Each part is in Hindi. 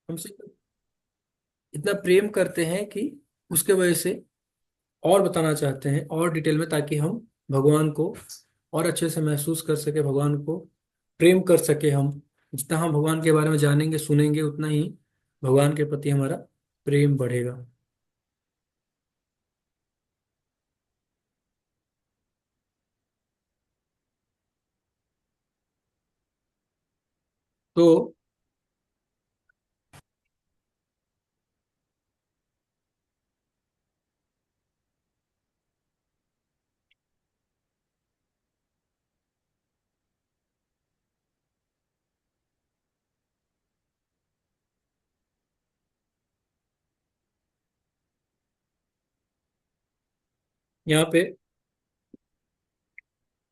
हमसे इतना प्रेम करते हैं कि उसके वजह से और बताना चाहते हैं और डिटेल में, ताकि हम भगवान को और अच्छे से महसूस कर सके, भगवान को प्रेम कर सके हम। जितना हम भगवान के बारे में जानेंगे सुनेंगे, उतना ही भगवान के प्रति हमारा प्रेम बढ़ेगा। तो यहाँ पे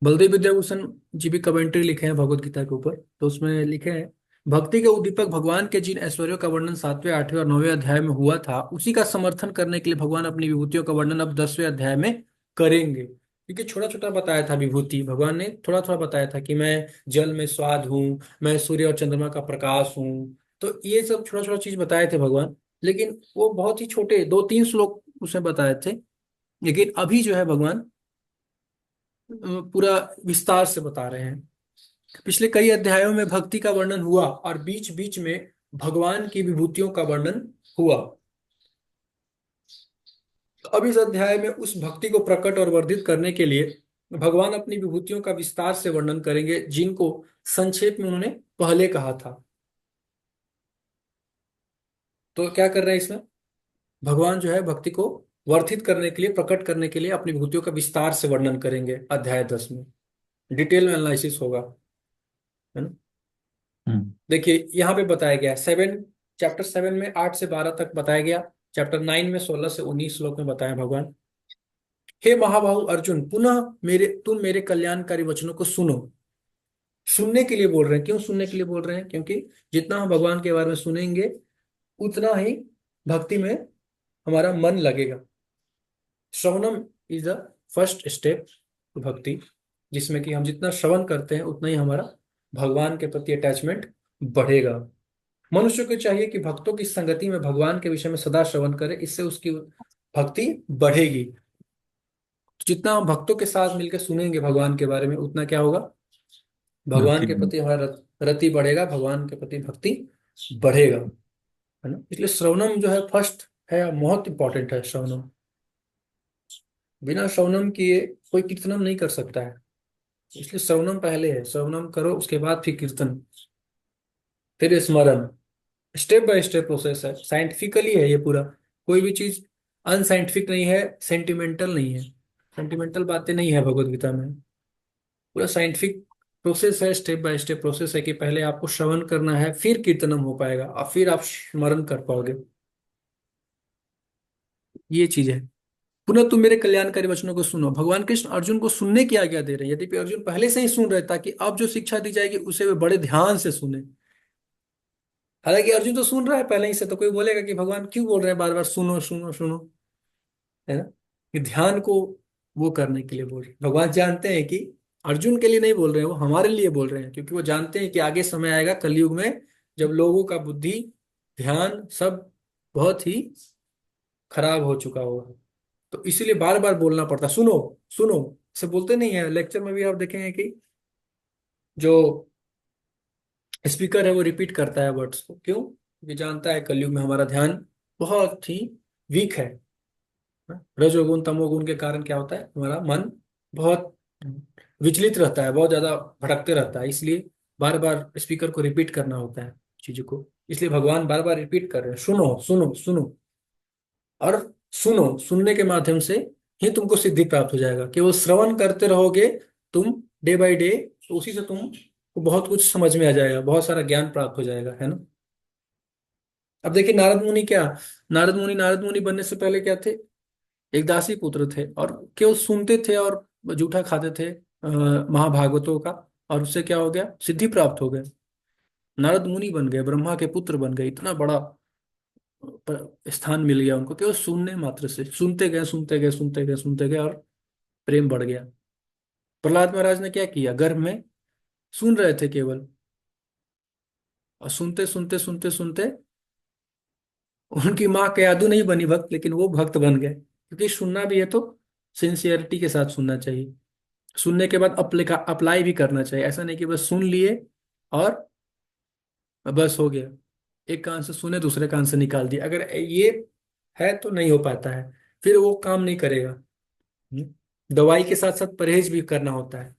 बलदेव विद्याभूषण जी भी कमेंट्री लिखे हैं भगवत गीता के ऊपर, तो उसमें लिखे हैं, भक्ति के उद्दीपक भगवान के जिन ऐश्वर्यों का वर्णन 7वें 8वें और 9वें अध्याय में हुआ था, उसी का समर्थन करने के लिए भगवान अपनी विभूतियों का वर्णन अब 10वें अध्याय में करेंगे। क्योंकि छोटा छोटा बताया था विभूति, भगवान ने थोड़ा थोड़ा बताया था कि मैं जल में स्वाद हूँ, मैं सूर्य और चंद्रमा का प्रकाश हूँ। तो ये सब छोटा छोटा चीज बताए थे भगवान, लेकिन वो बहुत ही छोटे 2-3 श्लोक उसमें बताए थे। लेकिन अभी जो है भगवान पूरा विस्तार से बता रहे हैं। पिछले कई अध्यायों में भक्ति का वर्णन हुआ और बीच बीच में भगवान की विभूतियों का वर्णन हुआ। अब इस अध्याय में उस भक्ति को प्रकट और वर्धित करने के लिए भगवान अपनी विभूतियों का विस्तार से वर्णन करेंगे, जिनको संक्षेप में उन्होंने पहले कहा था। तो क्या कर रहे हैं इसमें, भगवान जो है भक्ति को वर्धित करने के लिए, प्रकट करने के लिए अपनी विभूतियों का विस्तार से वर्णन करेंगे अध्याय 10 में। डिटेल में एनालिसिस होगा, है ना। हम्म। देखिए यहाँ पे बताया गया है, चैप्टर 7 में 8 से 12 तक बताया गया। चैप्टर 9 में 16 से 19 श्लोक में बताया भगवान, हे महाबाहु अर्जुन, पुनः तुम मेरे कल्याणकारी वचनों को सुनो। सुनने के लिए बोल रहे हैं। क्यों सुनने के लिए बोल रहे हैं? क्योंकि जितना हम भगवान के बारे में सुनेंगे, उतना ही भक्ति में हमारा मन लगेगा। Shravanam is the first step to bhakti, जिसमें कि हम जितना श्रवण करते हैं उतना ही हमारा भगवान के प्रति अटैचमेंट बढ़ेगा। मनुष्य को चाहिए कि भक्तों की संगति में भगवान के विषय में सदा श्रवण करे, इससे उसकी भक्ति बढ़ेगी। जितना हम भक्तों के साथ मिलकर सुनेंगे भगवान के बारे में, उतना क्या होगा, भगवान भक्ति के में। प्रति हमारा रति बढ़ेगा, भगवान के प्रति भक्ति बढ़ेगा, है ना। इसलिए श्रवणम जो है फर्स्ट है, बहुत इंपॉर्टेंट है श्रवणम। बिना श्रवणम किए कोई कीर्तनम नहीं कर सकता है। इसलिए श्रवणम पहले है, श्रवणम करो उसके बाद फिर कीर्तन, फिर स्मरण। स्टेप बाय स्टेप प्रोसेस है, साइंटिफिकली है ये पूरा। कोई भी चीज अनसाइंटिफिक नहीं है, सेंटिमेंटल नहीं है, सेंटिमेंटल बातें नहीं है भगवत गीता में। पूरा साइंटिफिक प्रोसेस है, स्टेप बाय स्टेप प्रोसेस है कि पहले आपको श्रवण करना है, फिर कीर्तनम हो पाएगा और फिर आप स्मरण कर पाओगे। ये चीज है। पुनः तुम मेरे कल्याणकारी वचनों को सुनो। भगवान कृष्ण अर्जुन को सुनने की आज्ञा दे रहे हैं, यद्यपि अर्जुन पहले से ही सुन रहे, ताकि अब जो शिक्षा दी जाएगी उसे वे बड़े ध्यान से सुने। हालांकि अर्जुन तो सुन रहा है पहले ही से, तो कोई बोलेगा कि भगवान क्यों बोल रहे हैं बार बार सुनो सुनो सुनो, है ना। कि ध्यान को वो करने के लिए बोल रहे हैं। भगवान जानते हैं कि अर्जुन के लिए नहीं बोल रहे हैं, वो हमारे लिए बोल रहे हैं, क्योंकि वो जानते हैं कि आगे समय आएगा कलयुग में, जब लोगों का बुद्धि, ध्यान सब बहुत ही खराब हो चुका होगा। तो इसीलिए बार बार बोलना पड़ता, सुनो सुनो। से बोलते नहीं है, लेक्चर में भी आप देखेंगे कि जो स्पीकर है वो रिपीट करता है वर्ड्स को। क्यों? क्योंकि जानता है कलयुग में हमारा ध्यान बहुत ही वीक है। रजोगुण तमोगुण के कारण क्या होता है, हमारा मन बहुत विचलित रहता है, बहुत ज्यादा भटकते रहता है। इसलिए बार बार स्पीकर को रिपीट करना होता है चीजों को। इसलिए भगवान बार बार रिपीट कर रहे हैं, सुनो सुनो सुनो। और सुनो, सुनने के माध्यम से ही तुमको सिद्धि प्राप्त हो जाएगा। कि वो श्रवण करते रहोगे तुम डे बाय डे, तो उसी से तुमको बहुत कुछ समझ में आ जाएगा, बहुत सारा ज्ञान प्राप्त हो जाएगा, है ना। अब देखिए नारद मुनि बनने से पहले क्या थे? एक दासी पुत्र थे, और केवल सुनते थे और जूठा खाते थे महाभागवतों का। और उससे क्या हो गया? सिद्धि प्राप्त हो गए, नारद मुनि बन गए, ब्रह्मा के पुत्र बन गए। इतना बड़ा स्थान मिल गया उनको, केवल सुनने मात्र से। सुनते गए सुनते गए सुनते गए सुनते गए, और प्रेम बढ़ गया। प्रहलाद महाराज ने क्या किया? गर्भ में सुन रहे थे केवल, और सुनते सुनते सुनते सुनते उनकी माँ कयादू नहीं बनी भक्त, लेकिन वो भक्त बन गए, क्योंकि सुनना भी है तो सिंसियरिटी के साथ सुनना चाहिए। सुनने के बाद अप्लाई भी करना चाहिए, ऐसा नहीं कि बस सुन लिए और बस हो गया, एक कान से सुने दूसरे कान से निकाल दिया, अगर ये है तो नहीं हो पाता है, फिर वो काम नहीं करेगा। दवाई के साथ साथ परहेज भी करना होता है,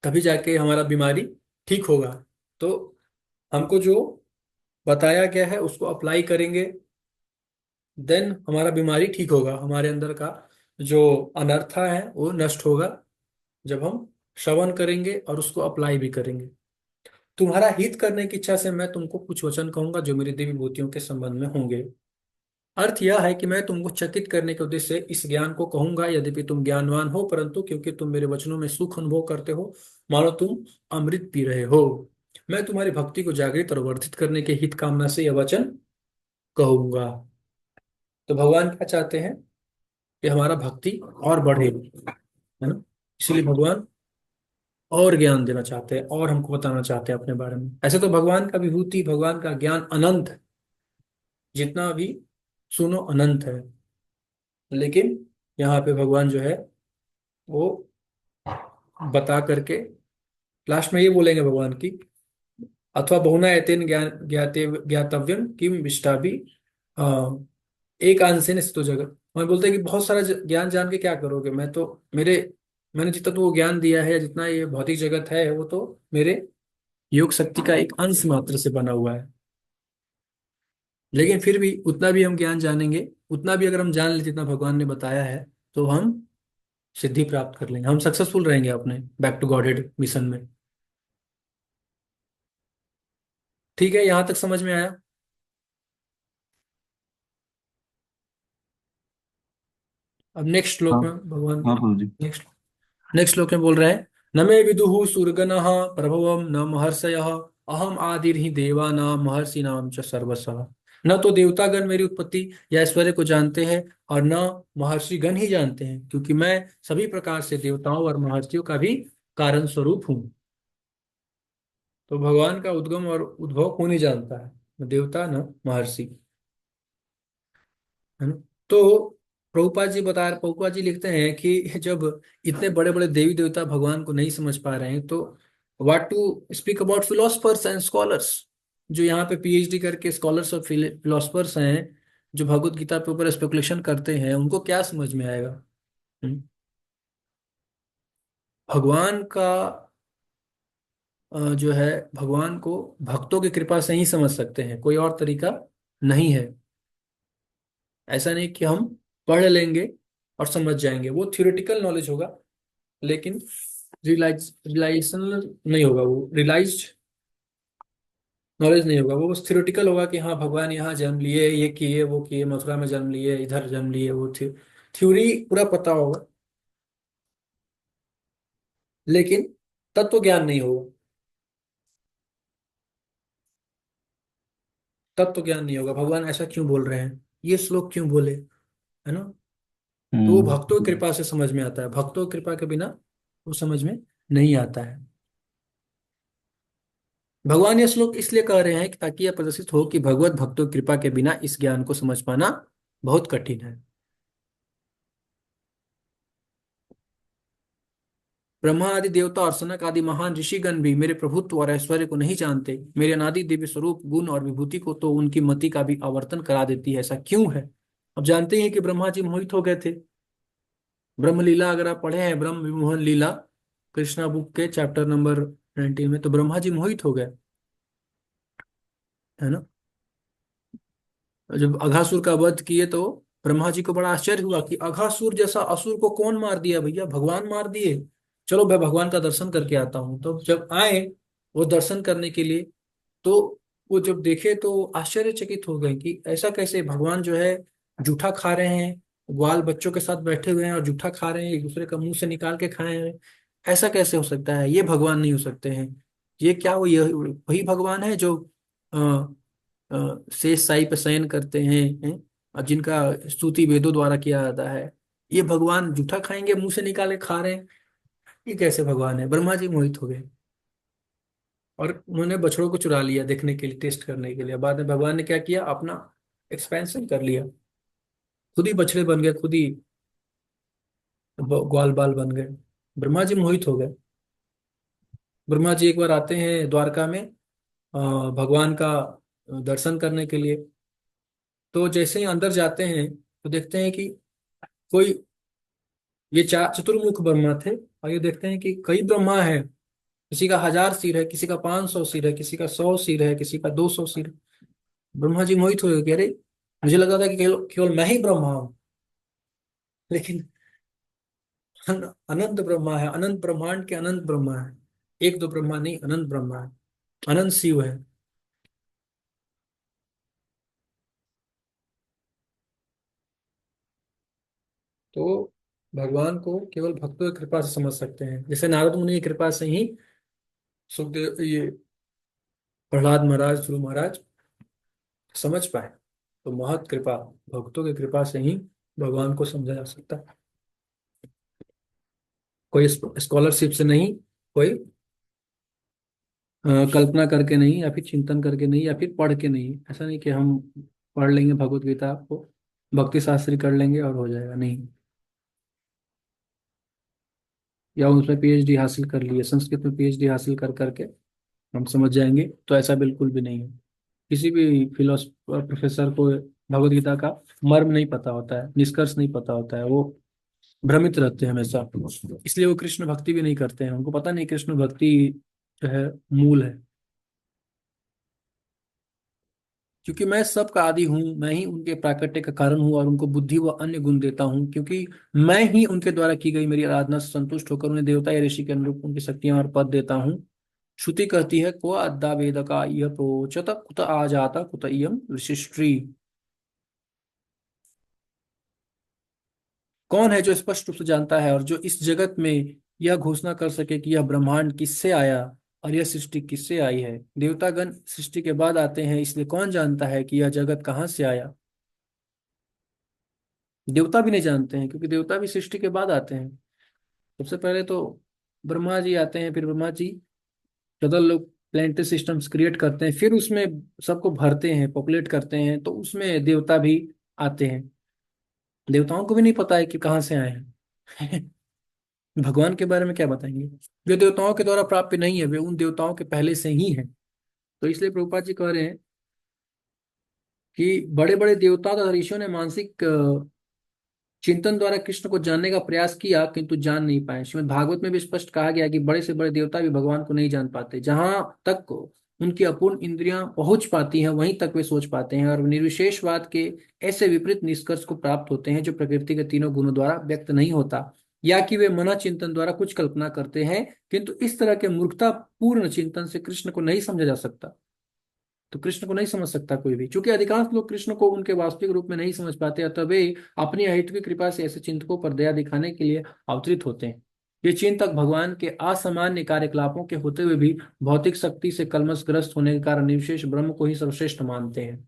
तभी जाके हमारा बीमारी ठीक होगा। तो हमको जो बताया गया है उसको अप्लाई करेंगे, देन हमारा बीमारी ठीक होगा, हमारे अंदर का जो अनर्था है वो नष्ट होगा, जब हम श्रवण करेंगे और उसको अप्लाई भी करेंगे। तुम्हारा हित करने की इच्छा से मैं तुमको कुछ वचन कहूंगा जो मेरी देवी भूतियों के संबंध में होंगे। अर्थ यह है कि मैं तुमको चकित करने के उद्देश्य से इस ज्ञान को कहूंगा, यद्यपि तुम ज्ञानवान हो, परंतु क्योंकि तुम मेरे वचनों में सुख अनुभव करते हो, मानो तुम अमृत पी रहे हो, मैं तुम्हारी भक्ति को जागृत और वर्धित करने के हित कामना से यह वचन कहूंगा। तो भगवान क्या चाहते हैं कि हमारा भक्ति और बढ़े, है ना। इसलिए भगवान और ज्ञान देना चाहते हैं और हमको बताना चाहते हैं अपने बारे में। ऐसे तो भगवान का विभूति, भगवान का ज्ञान अनंत है, जितना भी सुनो अनंत है, लेकिन यहाँ पे भगवान जो है वो बता करके लास्ट में ये बोलेंगे भगवान की, अथवा बहुना एतेन ज्ञान ज्ञाते ज्ञातव्यम किम विष्टाभि एक अंशेन स्थितो जगत। मैं बोलते हैं कि बहुत सारा ज्ञान जान के क्या करोगे, मैं तो मेरे मैंने जितना तो वो ज्ञान दिया है, जितना ये भौतिक जगत है वो तो मेरे योग शक्ति का एक अंश मात्र से बना हुआ है। लेकिन फिर भी उतना भी हम ज्ञान जानेंगे, उतना भी अगर हम जान लेते जितना भगवान ने बताया है, तो हम सिद्धि प्राप्त कर लेंगे, हम सक्सेसफुल रहेंगे अपने बैक टू गॉडेड मिशन में। ठीक है, यहाँ तक समझ में आया। अब नेक्स्ट श्लोक हाँ में भगवान, हाँ प्रभु जी। नेक्स्ट नेक्स्ट श्लोक में बोल रहे हैं, न मे विदुः सुरगणः प्रभवम न महर्षयः, अहम आदिर्हि देवानां महर्षिणां च सर्वसः। न तो देवतागण मेरी उत्पत्ति या ऐश्वर्य को जानते हैं, और न महर्षि गण ही जानते हैं, क्योंकि मैं सभी प्रकार से देवताओं और महर्षियों का भी कारण स्वरूप हूँ। तो भगवान का उद्गम और उद्भव कौन ही जानता है, न देवता न महर्षि, है ना। तो प्रभुपाद जी लिखते हैं कि जब इतने बड़े बड़े देवी देवता भगवान को नहीं समझ पा रहे हैं, तो what to speak about philosophers and scholars, जो यहाँ पे पीएचडी करके स्कॉलर्स और फिलोसफर्स हैं, जो भगवत गीता के ऊपर स्पेकुलेशन करते हैं, उनको क्या समझ में आएगा। हम्म? भगवान का जो है, भगवान को भक्तों की कृपा से ही समझ सकते हैं, कोई और तरीका नहीं है। ऐसा नहीं कि हम पढ़ लेंगे और समझ जाएंगे, वो थियोरेटिकल नॉलेज होगा, लेकिन रिलाइजेशनल नहीं होगा, वो रियलाइज्ड नॉलेज नहीं होगा, वो बस थियोरेटिकल होगा कि हाँ भगवान यहाँ जन्म लिए, ये किए वो किए, मथुरा में जन्म लिए, इधर जन्म लिए, वो थ्योरी पूरा पता होगा, लेकिन तत्व ज्ञान नहीं होगा, तत्व ज्ञान नहीं होगा, भगवान ऐसा क्यों बोल रहे हैं, ये श्लोक क्यों बोले, है ना। तो वो भक्तों की हम्म। कृपा से समझ में आता है, भक्तों की कृपा के बिना वो समझ में नहीं आता है। भगवान ये श्लोक इसलिए कह रहे हैं कि ताकि यह प्रदर्शित हो कि भगवत भक्तों की कृपा के बिना इस ज्ञान को समझ पाना बहुत कठिन है। ब्रह्मा आदि देवता और सनक आदि महान ऋषिगण भी मेरे प्रभुत्व और ऐश्वर्य को नहीं जानते, मेरे अनादि दिव्य स्वरूप गुण और विभूति को तो उनकी मति का भी आवर्तन करा देती है। ऐसा क्यों है। अब जानते हैं कि ब्रह्मा जी मोहित हो गए थे। ब्रह्म लीला अगर आप पढ़े हैं, ब्रह्म विमोहन लीला, कृष्णा बुक के चैप्टर नंबर 19 में, तो ब्रह्मा जी मोहित हो गए, है ना। जब अघासुर का वध किए तो ब्रह्मा जी को बड़ा आश्चर्य हुआ कि अघासुर जैसा असुर को कौन मार दिया, भैया भगवान मार दिए, चलो मैं भगवान का दर्शन करके आता हूँ। तो जब आए वो दर्शन करने के लिए, तो वो जब देखे तो आश्चर्यचकित हो गए कि ऐसा कैसे, भगवान जो है जूठा खा रहे हैं, ग्वाल बच्चों के साथ बैठे हुए हैं और जूठा खा रहे हैं, एक दूसरे का मुंह से निकाल के खाए हैं, ऐसा कैसे हो सकता है, ये भगवान नहीं हो सकते हैं। ये क्या, वो ये वही भगवान है जो शेष साई पे शयन करते हैं, और जिनका स्तुति वेदों द्वारा किया जाता है। ये भगवान जूठा खाएंगे, मुंह से निकाले खा रहे हैं, ये कैसे भगवान है। ब्रह्मा जी मोहित हो गए। और उन्होंने बछड़ों को चुरा लिया देखने के लिए, टेस्ट करने के लिए। बाद में भगवान ने क्या किया, अपना एक्सपेंशन कर लिया, खुद ही बछड़े बन गए, खुद ही ग्वाल बाल बन गए। ब्रह्मा जी मोहित हो गए। ब्रह्मा जी एक बार आते हैं द्वारका में भगवान का दर्शन करने के लिए। तो जैसे ही अंदर जाते हैं तो देखते हैं कि कोई, ये चार चतुर्मुख ब्रह्मा थे, और ये देखते हैं कि कई ब्रह्मा है। किसी का 1000 सिर है, किसी का 500 सिर है, किसी का 100 सिर है, किसी का 200 सिर। ब्रह्मा जी मोहित हुए कि अरे, मुझे लगा था कि केवल केवल मैं ही ब्रह्मा हूँ, लेकिन अनंत ब्रह्मा है, अनंत ब्रह्मांड के अनंत ब्रह्मा है। एक दो ब्रह्मा नहीं, अनंत ब्रह्मा है, अनंत शिव है। तो भगवान को केवल भक्तों की कृपा से समझ सकते हैं, जैसे नारद मुनि की कृपा से ही सुखदेव, ये प्रहलाद महाराज, ध्रुव महाराज समझ पाए। तो महत कृपा, भक्तों की कृपा से ही भगवान को समझा जा सकता है। कोई स्कॉलरशिप से नहीं, कोई कल्पना करके नहीं, या फिर चिंतन करके नहीं, या फिर पढ़ के नहीं। ऐसा नहीं कि हम पढ़ लेंगे भगवत गीता को, भक्ति शास्त्री कर लेंगे और हो जाएगा, नहीं। या उसमें पीएचडी हासिल कर लिए, संस्कृत में पीएचडी हासिल कर करके हम समझ जाएंगे, तो ऐसा बिल्कुल भी नहीं है। किसी भी फिलोसफर प्रोफेसर को भगवत गीता का मर्म नहीं पता होता है, निष्कर्ष नहीं पता होता है, वो भ्रमित रहते हैं हमेशा। इसलिए वो कृष्ण भक्ति भी नहीं करते हैं, उनको पता नहीं कृष्ण भक्ति जो है मूल है। क्योंकि मैं सबका आदि हूँ, मैं ही उनके प्राकट्य का कारण हूँ, और उनको बुद्धि व अन्य गुण देता हूँ, क्योंकि मैं ही उनके द्वारा की गई मेरी आराधना से संतुष्ट होकर उन्हें देवता या ऋषि के अनुरूप उनकी शक्तियां और पद देता हूँ। श्रुति कहती है, क्व अद्दा वेद का यह प्रोचत कुत आ जाता कुत इयम ऋषिश्री। कौन है जो स्पष्ट रूप से जानता है और जो इस जगत में यह घोषणा कर सके कि यह ब्रह्मांड किससे आया और यह सृष्टि किससे आई है? देवतागण सृष्टि के बाद आते हैं, इसलिए कौन जानता है कि यह जगत कहाँ से आया? देवता भी नहीं जानते हैं, क्योंकि देवता भी सृष्टि के बाद आते हैं। सबसे पहले तो ब्रह्मा जी आते हैं, फिर ब्रह्मा जी 14 लोग प्लेनेटरी सिस्टम्स क्रिएट करते हैं, फिर उसमें सबको भरते हैं, पॉपुलेट करते हैं, तो उसमें देवता भी आते हैं। देवताओं को भी नहीं पता है कि कहाँ से आए हैं। भगवान के बारे में क्या बताएंगे? जो देवताओं के द्वारा प्राप्त नहीं है, वे उन देवताओं के पहले से ही है। तो इसलिए प्रभुपाद जी कह रहे हैं कि बड़े बड़े देवता तथा ऋषियों ने मानसिक चिंतन द्वारा कृष्ण को जानने का प्रयास किया, किंतु जान नहीं पाए। श्रीमद् भागवत में भी स्पष्ट कहा गया कि बड़े से बड़े देवता भी भगवान को नहीं जान पाते। जहां तक उनकी अपूर्ण इंद्रियां पहुंच पाती हैं, वहीं तक वे सोच पाते हैं और निर्विशेषवाद के ऐसे विपरीत निष्कर्ष को प्राप्त होते हैं जो प्रकृति के तीनों गुणों द्वारा व्यक्त नहीं होता, या कि वे मना चिंतन द्वारा कुछ कल्पना करते हैं। किंतु इस तरह के मूर्खता पूर्ण चिंतन से कृष्ण को नहीं समझा जा सकता। तो कृष्ण को नहीं समझ सकता कोई भी, क्योंकि अधिकांश लोग कृष्ण को उनके वास्तविक रूप में नहीं समझ पाते, अतः वे अपनी अहेतुकी कृपा से ऐसे चिंतकों पर दया दिखाने के लिए अवतरित होते हैं। ये चिंतक भगवान के असामान्य कार्यकलापों के होते हुए भी भौतिक शक्ति से कलमशग्रस्त होने के कारण निर्विशेष ब्रह्म को ही सर्वश्रेष्ठ मानते हैं।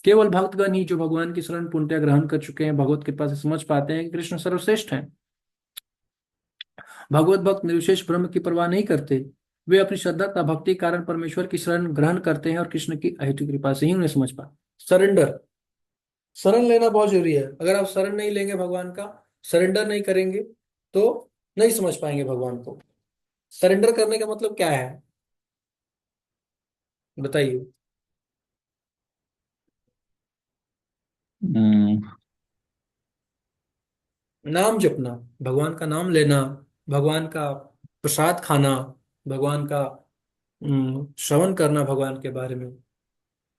केवल भक्तगण ही जो भगवान की शरण पूर्णतया ग्रहण कर चुके हैं, भगवत कृपा से समझ पाते हैं कि कृष्ण सर्वश्रेष्ठ हैं। भगवत भक्त निर्विशेष ब्रह्म की परवाह नहीं करते। वे अपनी श्रद्धा तथा भक्ति के कारण परमेश्वर की शरण ग्रहण करते हैं और कृष्ण की अहेतुक कृपा से ही उन्हें समझ पाते। सरेंडर, शरण लेना बहुत जरूरी है। अगर आप शरण नहीं लेंगे भगवान का, सरेंडर नहीं करेंगे, तो नहीं समझ पाएंगे भगवान को। सरेंडर करने का मतलब क्या है, बताइए। हम्म। नाम जपना, भगवान का नाम लेना, भगवान का प्रसाद खाना, भगवान का श्रवण करना भगवान के बारे में,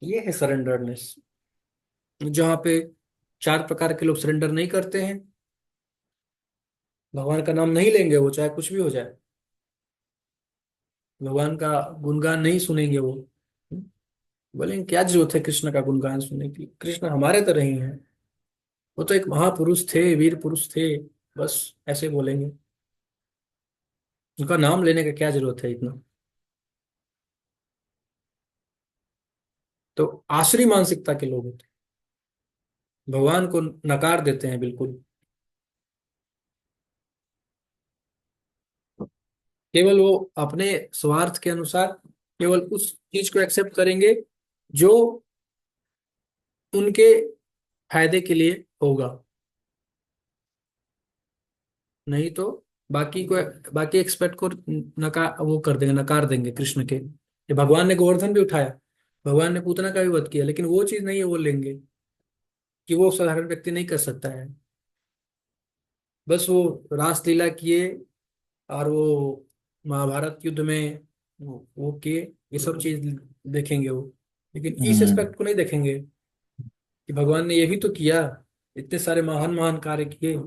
ये है सरेंडरनेस। जहाँ पे 4 प्रकार के लोग सरेंडर नहीं करते हैं, भगवान का नाम नहीं लेंगे, वो चाहे कुछ भी हो जाए, भगवान का गुणगान नहीं सुनेंगे वो, बोलेंगे क्या जरूरत है कृष्ण का गुणगान सुनने की, कृष्ण हमारे तरह ही हैं, वो तो एक महापुरुष थे, वीर पुरुष थे, बस ऐसे बोलेंगे। उनका नाम लेने का क्या जरूरत है इतना? तो आसुरी मानसिकता के लोग होते हैं, भगवान को नकार देते हैं बिल्कुल। केवल वो अपने स्वार्थ के अनुसार केवल उस चीज को एक्सेप्ट करेंगे जो उनके फायदे के लिए होगा। नहीं तो बाकी को, बाकी एक्सपेक्ट को नकार, वो कर देंगे, नकार देंगे कृष्ण के। ये भगवान ने गोवर्धन भी उठाया, भगवान ने पूतना का भी वध किया, लेकिन वो चीज नहीं है, वो लेंगे कि वो साधारण व्यक्ति नहीं कर सकता है। बस वो रासलीला किए, और वो महाभारत युद्ध में वो किए, ये सब चीज देखेंगे वो, लेकिन इस हम्म। एस्पेक्ट को नहीं देखेंगे कि भगवान ने ये भी तो किया, इतने सारे महान महान कार्य किए,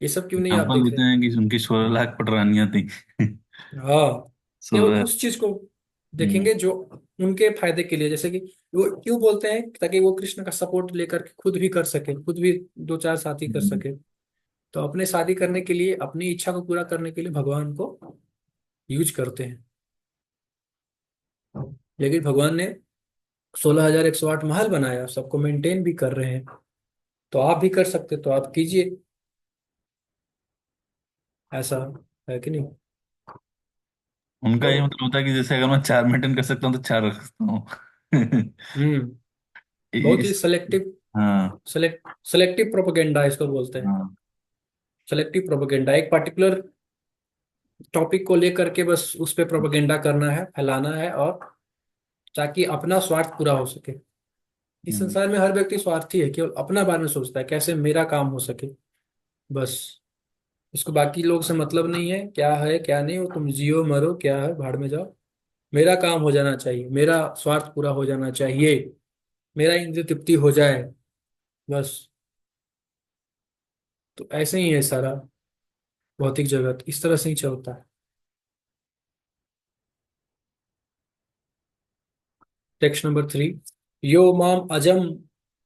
ये सब क्यों नहीं आप एग्जाम्पल देख देते रहे? हैं कि उनकी 16 लाख पटरानियां थी। हाँ, केवल 16। उस चीज को हम्म। देखेंगे जो उनके फायदे के लिए, जैसे कि वो क्यों बोलते हैं, ताकि वो कृष्ण का सपोर्ट लेकर के खुद भी कर सके, खुद भी दो चार साथी कर हम्म। सके। तो अपने शादी करने के लिए, अपनी इच्छा को पूरा करने के लिए भगवान को यूज करते हैं। लेकिन भगवान ने 16,108 महल बनाया, सबको मेंटेन भी कर रहे हैं, तो आप भी कर सकते, तो आप कीजिए। ऐसा है कि नहीं? उनका तो ये मतलब होता है कि जैसे अगर मैं 4 मेंटेन कर सकता हूँ तो 4 रख सकता हूँ। हम्म, बहुत ही इस। सेलेक्टिव, हाँ। सेलेक्टिव प्रोपेगेंडा इसको बोलते हैं। हाँ। सेलेक्टिव प्रोपेगेंडा, एक पर्टिकुलर टॉपिक को लेकर के बस उस पे प्रोपेगेंडा करना है, फैलाना है, और ताकि अपना स्वार्थ पूरा हो सके। इस हम्म। संसार में हर व्यक्ति स्वार्थी है, केवल अपना बारे में सोचता है, कैसे मेरा काम हो सके, बस। इसको बाकी लोग से मतलब नहीं है, क्या है क्या नहीं, वो तुम जियो मरो, क्या है भाड़ में जाओ। मेरा काम हो जाना चाहिए, मेरा स्वार्थ पूरा हो जाना चाहिए, मेरा इंद्रिय तृप्ति हो जाए, बस। तो ऐसे ही है सारा भौतिक जगत, इस तरह से ही चलता है। Text number 3। यो माम अजम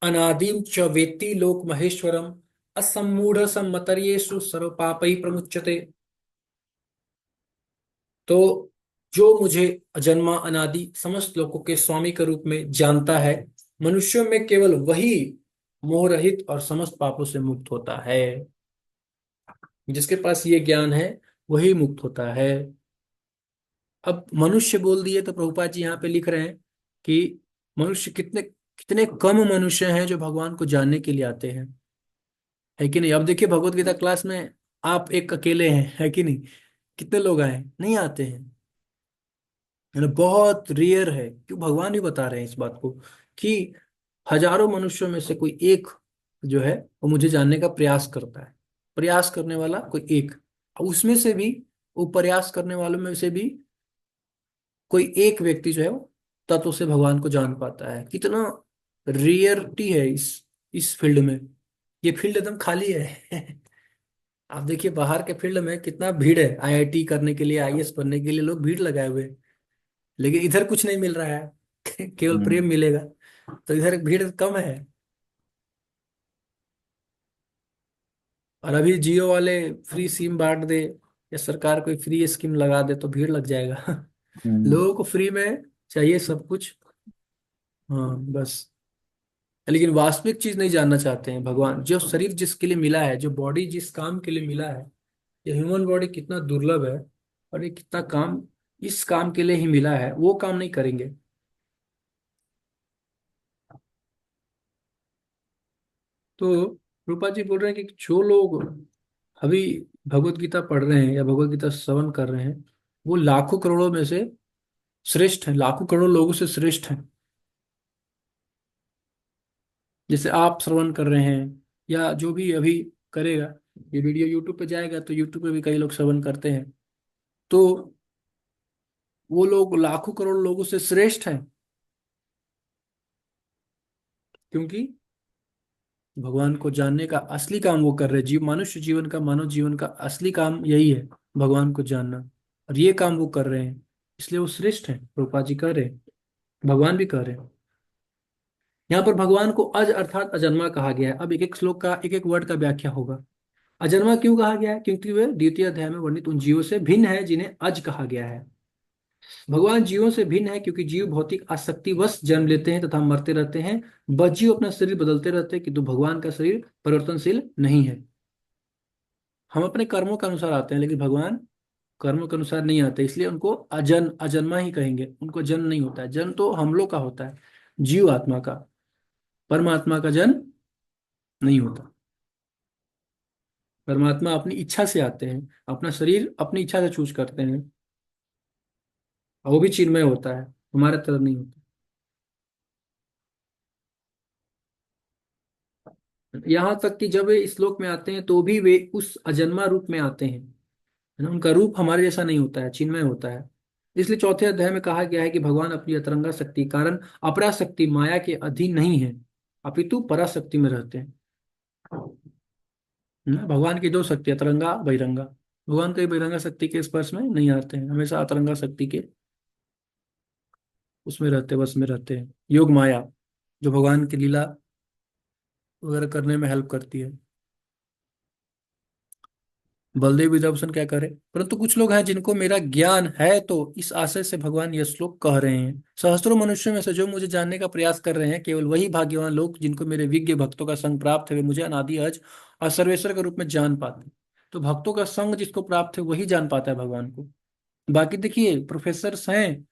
अनादिम च वेत्ति लोक महेश्वरम असमूढ़ सम्मतर्येषु सर्व पापै प्रमुच्यते। तो जो मुझे अजन्मा अनादि समस्त लोकों के स्वामी के रूप में जानता है, मनुष्यों में केवल वही मोह रहित और समस्त पापों से मुक्त होता है। जिसके पास ये ज्ञान है वही मुक्त होता है। अब मनुष्य बोल दिए तो प्रभुपाद जी यहाँ पे लिख रहे हैं कि मनुष्य कितने कितने कम मनुष्य हैं जो भगवान को जानने के लिए आते हैं, है कि नहीं? अब देखिए भगवत गीता क्लास में आप एक अकेले हैं, है कि नहीं? कितने लोग आए, नहीं आते हैं, बहुत रेयर है। क्यों? भगवान भी बता रहे हैं इस बात को कि हजारों मनुष्यों में से कोई एक जो है वो मुझे जानने का प्रयास करता है। प्रयास करने वाला कोई एक, उसमें से भी, वो प्रयास करने वालों में से भी कोई एक व्यक्ति जो है वो तत्व से भगवान को जान पाता है। कितना रेयरिटी है इस फील्ड में। ये फील्ड एकदम खाली है। आप देखिए बाहर के फील्ड में कितना भीड़ है, आईआईटी करने के लिए, आईएएस बनने के लिए लोग भीड़ लगाए हुए हैं। लेकिन इधर कुछ नहीं मिल रहा है। केवल हम्म। प्रेम मिलेगा। तो इधर भीड़ कम है। और अभी जियो वाले फ्री सिम बांट दे, या सरकार कोई फ्री स्कीम लगा दे तो भीड़ लग जाएगा। हम्म। लोगों को फ्री में चाहिए सब कुछ। हाँ, बस। लेकिन वास्तविक चीज नहीं जानना चाहते हैं भगवान। जो शरीर जिसके लिए मिला है, जो बॉडी जिस काम के लिए मिला है, ये ह्यूमन बॉडी कितना दुर्लभ है, और ये कितना काम इस काम के लिए ही मिला है, वो काम नहीं करेंगे। तो रूपा जी बोल रहे हैं कि जो लोग अभी भगवत गीता पढ़ रहे हैं या भगवत गीता श्रवण कर रहे हैं, वो लाखों करोड़ों में से श्रेष्ठ हैं, लाखों करोड़ लोगों से श्रेष्ठ हैं। जैसे आप श्रवण कर रहे हैं, या जो भी अभी करेगा, ये वीडियो यूट्यूब पे जाएगा तो यूट्यूब पे भी कई लोग श्रवण करते हैं। तो वो लोग लाखों करोड़ लोगों से श्रेष्ठ हैं, क्योंकि भगवान को जानने का असली काम वो कर रहे हैं। मनुष्य जीवन का, मानव जीवन का असली काम यही है, भगवान को जानना। और ये काम वो कर रहे हैं, इसलिए वो श्रेष्ठ हैं। प्रभुपाद जी कह रहे हैं, भगवान भी कह रहे हैं। यहाँ पर भगवान को अज अर्थात अजन्मा कहा गया है। अब एक एक श्लोक का, एक एक वर्ड का व्याख्या होगा। अजन्मा क्यों कहा गया है? क्योंकि वे द्वितीय अध्याय में वर्णित उन जीवों से भिन्न है जिन्हें अज कहा गया है। भगवान जीवों से भिन्न है क्योंकि जीव भौतिक आसक्तिवश जन्म लेते हैं तथा मरते रहते हैं। बस जीव अपना शरीर बदलते रहते हैं, किंतु भगवान का शरीर परिवर्तनशील नहीं है। हम अपने कर्मों के अनुसार आते हैं, लेकिन भगवान कर्म के अनुसार नहीं आते, इसलिए उनको अजन्मा ही कहेंगे। उनको जन्म नहीं होता है। जन्म तो हम लोग का होता है, जीव आत्मा का। परमात्मा का जन्म नहीं होता। परमात्मा अपनी इच्छा से आते हैं, अपना शरीर अपनी इच्छा से चूज करते हैं, और वो भी चिन्मय होता है, हमारे तरह नहीं होता। यहाँ तक कि जब वे इस लोक में आते हैं तो भी वे उस अजन्मा रूप में आते हैं, है ना। उनका रूप हमारे जैसा नहीं होता है, चिन्मय होता है। इसलिए चौथे अध्याय में कहा गया है कि भगवान अपनी अतरंगा शक्ति कारण अपराशक्ति माया के अधीन नहीं है, अपितु पराशक्ति में रहते हैं। ना, भगवान की दो शक्ति, अतरंगा बहिरंगा। भगवान कई बहिरंगा शक्ति के स्पर्श में नहीं आते हैं, हमेशा अतरंगा शक्ति के उसमें रहते, वश में रहते हैं। योग माया जो भगवान की लीला वगैरह करने में हेल्प करती है। बलदेव विदर्शन क्या करे, परंतु कुछ लोग हैं जिनको मेरा ज्ञान है, तो इस आशय से भगवान यह श्लोक कह रहे हैं। सहस्त्रों मनुष्यों में से जो मुझे जानने का प्रयास कर रहे हैं, केवल वही भाग्यवान लोग जिनको मेरे विज्ञ भक्तों का संग प्राप्त है, वे मुझे अनादि अज और सर्वेश्वर के रूप में जान पाते हैं। तो भक्तों का संग जिसको प्राप्त है वही जान पाता है भगवान को। बाकी देखिए प्रोफेसर्स हैं,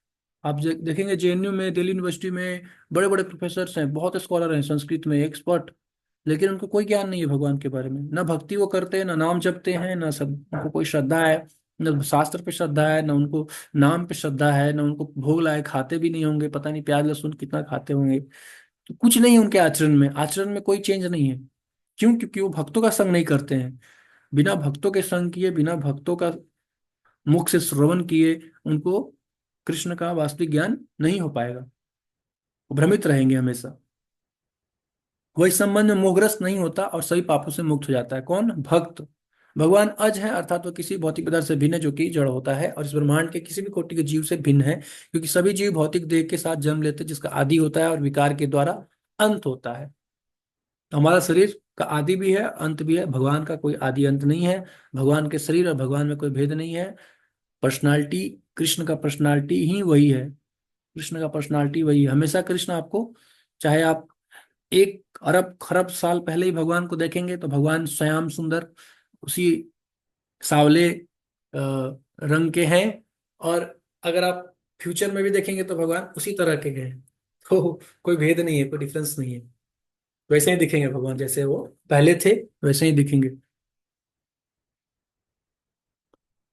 आप देखेंगे जेएनयू में, दिल्ली यूनिवर्सिटी में बड़े बड़े प्रोफेसर्स हैं, बहुत स्कॉलर हैं, संस्कृत में एक्सपर्ट, लेकिन उनको कोई ज्ञान नहीं है भगवान के बारे में। ना भक्ति वो करते हैं, ना नाम जपते हैं, ना सब उनको कोई श्रद्धा है, न शास्त्र पे श्रद्धा है, ना उनको नाम पे श्रद्धा है, ना उनको भोग लाए, खाते भी नहीं होंगे, पता नहीं प्याज लहसुन कितना खाते होंगे। तो कुछ नहीं है उनके आचरण में, आचरण में कोई चेंज नहीं है। क्यों? क्योंकि वो भक्तों का संग नहीं करते हैं। बिना भक्तों के संग किए, बिना भक्तों का मुख से श्रवण किए, उनको कृष्ण का वास्तविक ज्ञान नहीं हो पाएगा। वो भ्रमित रहेंगे हमेशा। वह इस संबंध में मोहग्रस्त नहीं होता और सभी पापों से मुक्त हो जाता है। कौन? भक्त। भगवान अज है, अर्थात वह किसी भौतिक पदार्थ से भिन्न है जो कि जड़ होता है और इस ब्रह्मांड के किसी भी कोटि के जीव से भिन्न है, क्योंकि सभी जीव भौतिक देह के साथ जन्म लेते हैं, जिसका आदि होता है और विकार के द्वारा अंत होता है। तो हमारा शरीर का आदि भी है, अंत भी है। भगवान का कोई आदि अंत नहीं है। भगवान के शरीर और भगवान में कोई भेद नहीं है। पर्सनालिटी, कृष्ण का पर्सनालिटी ही वही है। कृष्ण का पर्सनालिटी वही है हमेशा। कृष्ण आपको, चाहे आप 1 अरब खरब साल पहले ही भगवान को देखेंगे तो भगवान श्याम सुंदर, उसी सांवले रंग के हैं। और अगर आप फ्यूचर में भी देखेंगे तो भगवान उसी तरह के हैं। तो कोई भेद नहीं है, कोई डिफरेंस नहीं है। वैसे ही दिखेंगे भगवान, जैसे वो पहले थे वैसे ही दिखेंगे।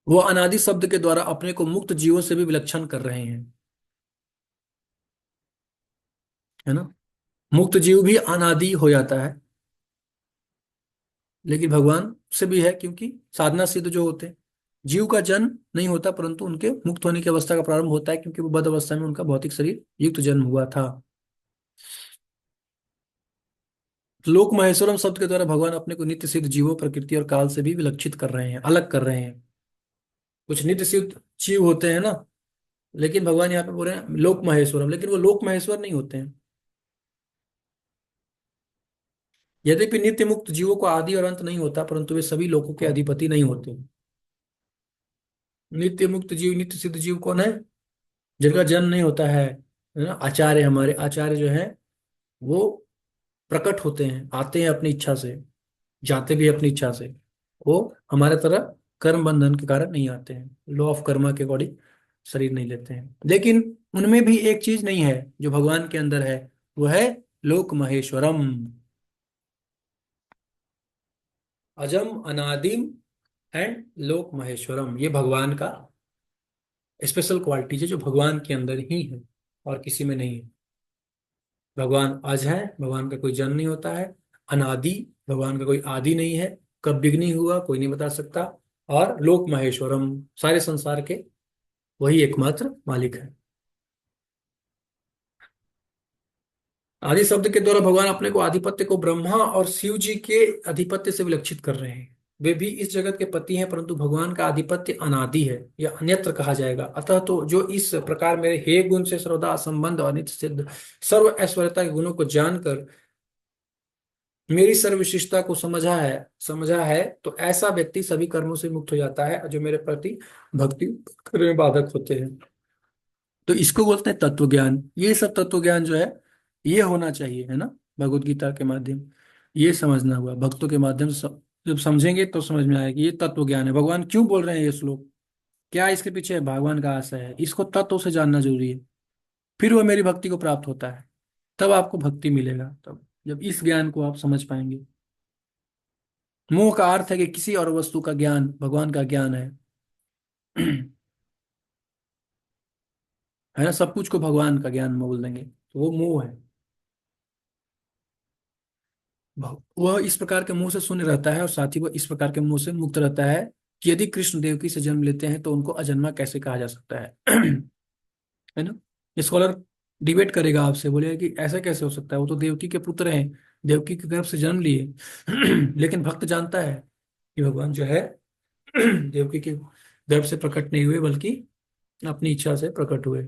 वो अनादि शब्द के द्वारा अपने को मुक्त जीवों से भी विलक्षण कर रहे हैं, है ना। मुक्त जीव भी अनादि हो जाता है, लेकिन भगवान से भी है, क्योंकि साधना सिद्ध जो होते हैं। जीव का जन्म नहीं होता, परंतु उनके मुक्त होने की अवस्था का प्रारंभ होता है, क्योंकि वो बद्ध अवस्था में उनका भौतिक शरीर युक्त जन्म हुआ था। लोक महेश्वरम शब्द के द्वारा भगवान अपने को नित्य सिद्ध जीवों, प्रकृति और काल से भी विलक्षित कर रहे हैं, अलग कर रहे हैं। कुछ नित्य सिद्ध जीव होते हैं ना, लेकिन भगवान यहाँ पे बोल रहे हैं लोक महेश्वरम, लेकिन वो लोक महेश्वर नहीं होते हैं। यद्यपि नित्य मुक्त जीवों को आदि और अंत नहीं होता, परंतु वे सभी लोकों के अधिपति नहीं होते। नित्य मुक्त जीव, नित्य सिद्ध जीव कौन है? जिनका जन्म नहीं होता है ना। आचार्य, हमारे आचार्य जो है वो प्रकट होते हैं, आते हैं अपनी इच्छा से, जाते भी अपनी इच्छा से। वो हमारे तरह कर्म बंधन के कारण नहीं आते हैं, लॉ ऑफ कर्मा के अकॉर्डिंग शरीर नहीं लेते हैं। लेकिन उनमें भी एक चीज नहीं है जो भगवान के अंदर है, वो है लोक महेश्वरम। अजम अनादिम एंड लोक महेश्वरम, ये भगवान का स्पेशल क्वालिटी है, जो भगवान के अंदर ही है और किसी में नहीं है। भगवान अज है, भगवान का कोई जन्म नहीं होता है। अनादि, भगवान का कोई आदि नहीं है, कब बिगनी हुआ कोई नहीं बता सकता। और लोक महेश्वरम, सारे संसार के वही एकमात्र मालिक है। आदि शब्द के द्वारा भगवान अपने को आधिपत्य को ब्रह्मा और शिव जी के आधिपत्य से विलक्षित कर रहे हैं। वे भी इस जगत के पति हैं, परंतु भगवान का आधिपत्य अनादि है, या अन्यत्र कहा जाएगा। अतः तो जो इस प्रकार मेरे हे गुण से सर्वदा असंबंध और नित्य सिद्ध सर्व ऐश्वर्यता के गुणों को जानकर मेरी सर्वविशिष्टता को समझा है, तो ऐसा व्यक्ति सभी कर्मों से मुक्त हो जाता है, जो मेरे प्रति भक्ति करने में बाधक होते हैं। तो इसको बोलते हैं तत्व ज्ञान। ये सब तत्व ज्ञान जो है ये होना चाहिए, है ना। भगवत गीता के माध्यम ये समझना हुआ, भक्तों के माध्यम से जब समझेंगे तो समझ में आएगा कि ये तत्व ज्ञान है। भगवान क्यों बोल रहे हैं ये श्लोक? क्या इसके पीछे भगवान का आशय है, इसको तत्व से जानना जरूरी है। फिर वो मेरी भक्ति को प्राप्त होता है, तब आपको भक्ति मिलेगा, तब जब इस ज्ञान को आप समझ पाएंगे। मोह का अर्थ है कि किसी और वस्तु का ज्ञान भगवान का ज्ञान है। है ना, सब कुछ को भगवान का ज्ञान बोल देंगे तो वो मोह है। वह इस प्रकार के मुंह से शून्य रहता है, और साथ ही वह इस प्रकार के मुंह से मुक्त रहता है कि यदि कृष्ण देवकी से जन्म लेते हैं तो उनको अजन्मा कैसे कहा जा सकता है। है ना। स्कॉलर डिबेट करेगा आपसे, बोलेगा कि ऐसा कैसे हो सकता है, वो तो देवकी के पुत्र हैं, देवकी के गर्भ से जन्म लिए। लेकिन भक्त जानता है कि भगवान जो है देवकी के गर्भ से प्रकट नहीं हुए, बल्कि अपनी इच्छा से प्रकट हुए।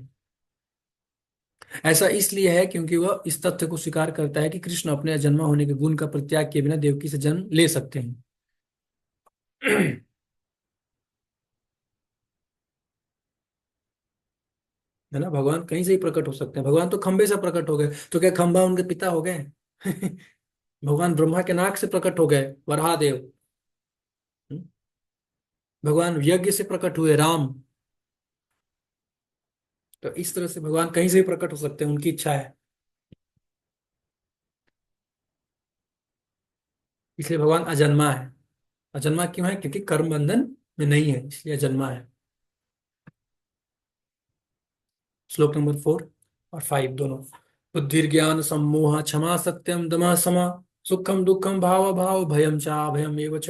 ऐसा इसलिए है क्योंकि वह इस तथ्य को स्वीकार करता है कि कृष्ण अपने अजन्मा होने के गुण का परित्याग किए बिना देवकी से जन्म ले सकते हैं। है ना, भगवान कहीं से ही प्रकट हो सकते हैं। भगवान तो खंबे से प्रकट हो गए, तो क्या खंबा उनके पिता हो गए? भगवान ब्रह्मा के नाक से प्रकट हो गए, वराहदेव। भगवान यज्ञ से प्रकट हुए, राम। तो इस तरह से भगवान कहीं से भी प्रकट हो सकते हैं, उनकी इच्छा है। इसलिए भगवान अजन्मा है। अजन्मा क्यों है? क्योंकि कर्म बंधन में नहीं है, इसलिए अजन्मा है। श्लोक नंबर 4 और 5 दोनों। बुद्धिर्ज्ञान सम्मोह क्षमा सत्यम दमः समा, सुखम दुखम भाव भाव भयम चा भयम एव च,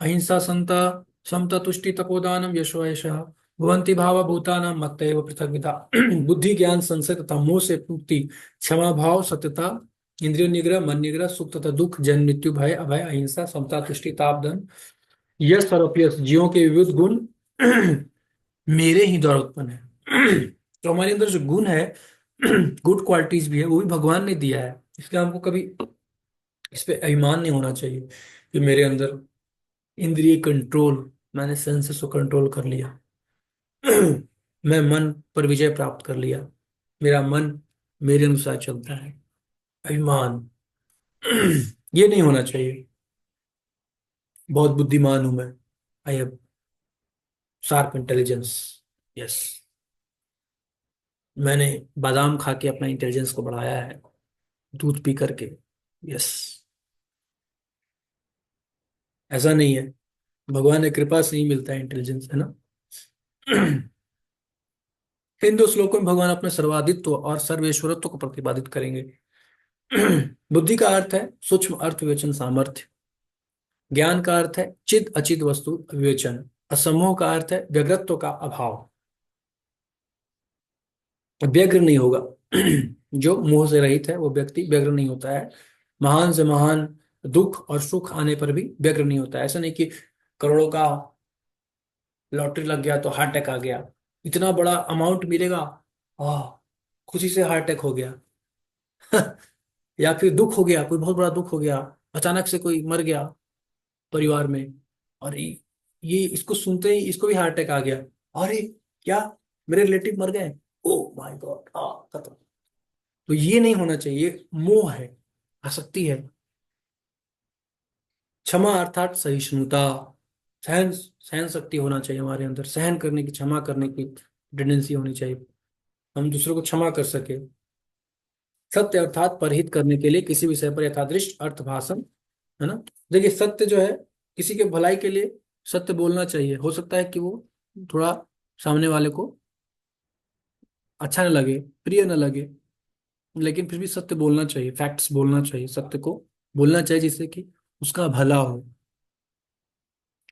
अहिंसा संता समता तुष्टि तपोदानम यशो यशः, भवन्ति भाव भूतानां मत्तैव पृथग्विधा। बुद्धि ज्ञान संशय तथा मोह से मुक्ति, क्षमा भाव सत्यता, इंद्रिय निग्रह मन निग्रह, सुख तथा दुख, जन्म मृत्यु भय अभय अहिंसा समता तुष्टि ताप दन, यश और अपयश, जीवों के विविध गुण मेरे ही द्वारा उत्पन्न है। तो हमारे अंदर जो गुण है, गुड क्वालिटीज भी है, वो भी भगवान ने दिया है। इसलिए हमको कभी इस पे अभिमान नहीं होना चाहिए कि मेरे अंदर इंद्रिय कंट्रोल, मैंने सेंसेस को कंट्रोल कर लिया। मैं मन पर विजय प्राप्त कर लिया, मेरा मन मेरे अनुसार चलता है। अभिमान ये नहीं होना चाहिए। बहुत बुद्धिमान हूं मैं, I have sharp intelligence. Yes, मैंने बादाम खा के अपना इंटेलिजेंस को बढ़ाया है, दूध पी करके। यस, ऐसा नहीं है। भगवान की कृपा से ही मिलता है इंटेलिजेंस, है ना। इन दो श्लोकों में भगवान अपने सर्वाधित्व और सर्वेश्वरत्व को प्रतिपादित करेंगे। बुद्धि का अर्थ है सूक्ष्म अर्थ विवेचन सामर्थ्य। ज्ञान का अर्थ है चिद अचिद वस्तु विवेचन। असमोह का अर्थ है व्यग्रत्व का अभाव, व्यग्र नहीं होगा। जो मोह से रहित है वो व्यक्ति व्यग्र नहीं होता है। महान से महान दुख और सुख आने पर भी व्यग्र नहीं होता है। ऐसा नहीं कि करोड़ों का लॉटरी लग गया तो हार्ट अटैक आ गया, इतना बड़ा अमाउंट मिलेगा, आह, खुशी से हार्ट अटैक हो गया। या फिर दुख हो गया, कोई बहुत बड़ा दुख हो गया, अचानक से कोई मर गया परिवार में, और ये इसको सुनते ही इसको भी हार्ट अटैक आ गया। अरे क्या, मेरे रिलेटिव मर गए, ओ माय गॉड, खत्म। तो ये नहीं होना चाहिए, ये मोह है, आसक्ति है। क्षमा अर्थात सहिष्णुता, सहन सहन शक्ति होना चाहिए हमारे अंदर, सहन करने की, क्षमा करने की टेंडेंसी होनी चाहिए, हम दूसरों को क्षमा कर सके। सत्य अर्थात परहित करने के लिए किसी विषय पर यथादृष्ट अर्थ भाषण, है ना। देखिए सत्य जो है, किसी के भलाई के लिए सत्य बोलना चाहिए। हो सकता है कि वो थोड़ा सामने वाले को अच्छा न लगे, प्रिय न लगे, लेकिन फिर भी सत्य बोलना चाहिए, फैक्ट्स बोलना चाहिए, सत्य को बोलना चाहिए जिससे कि उसका भला हो।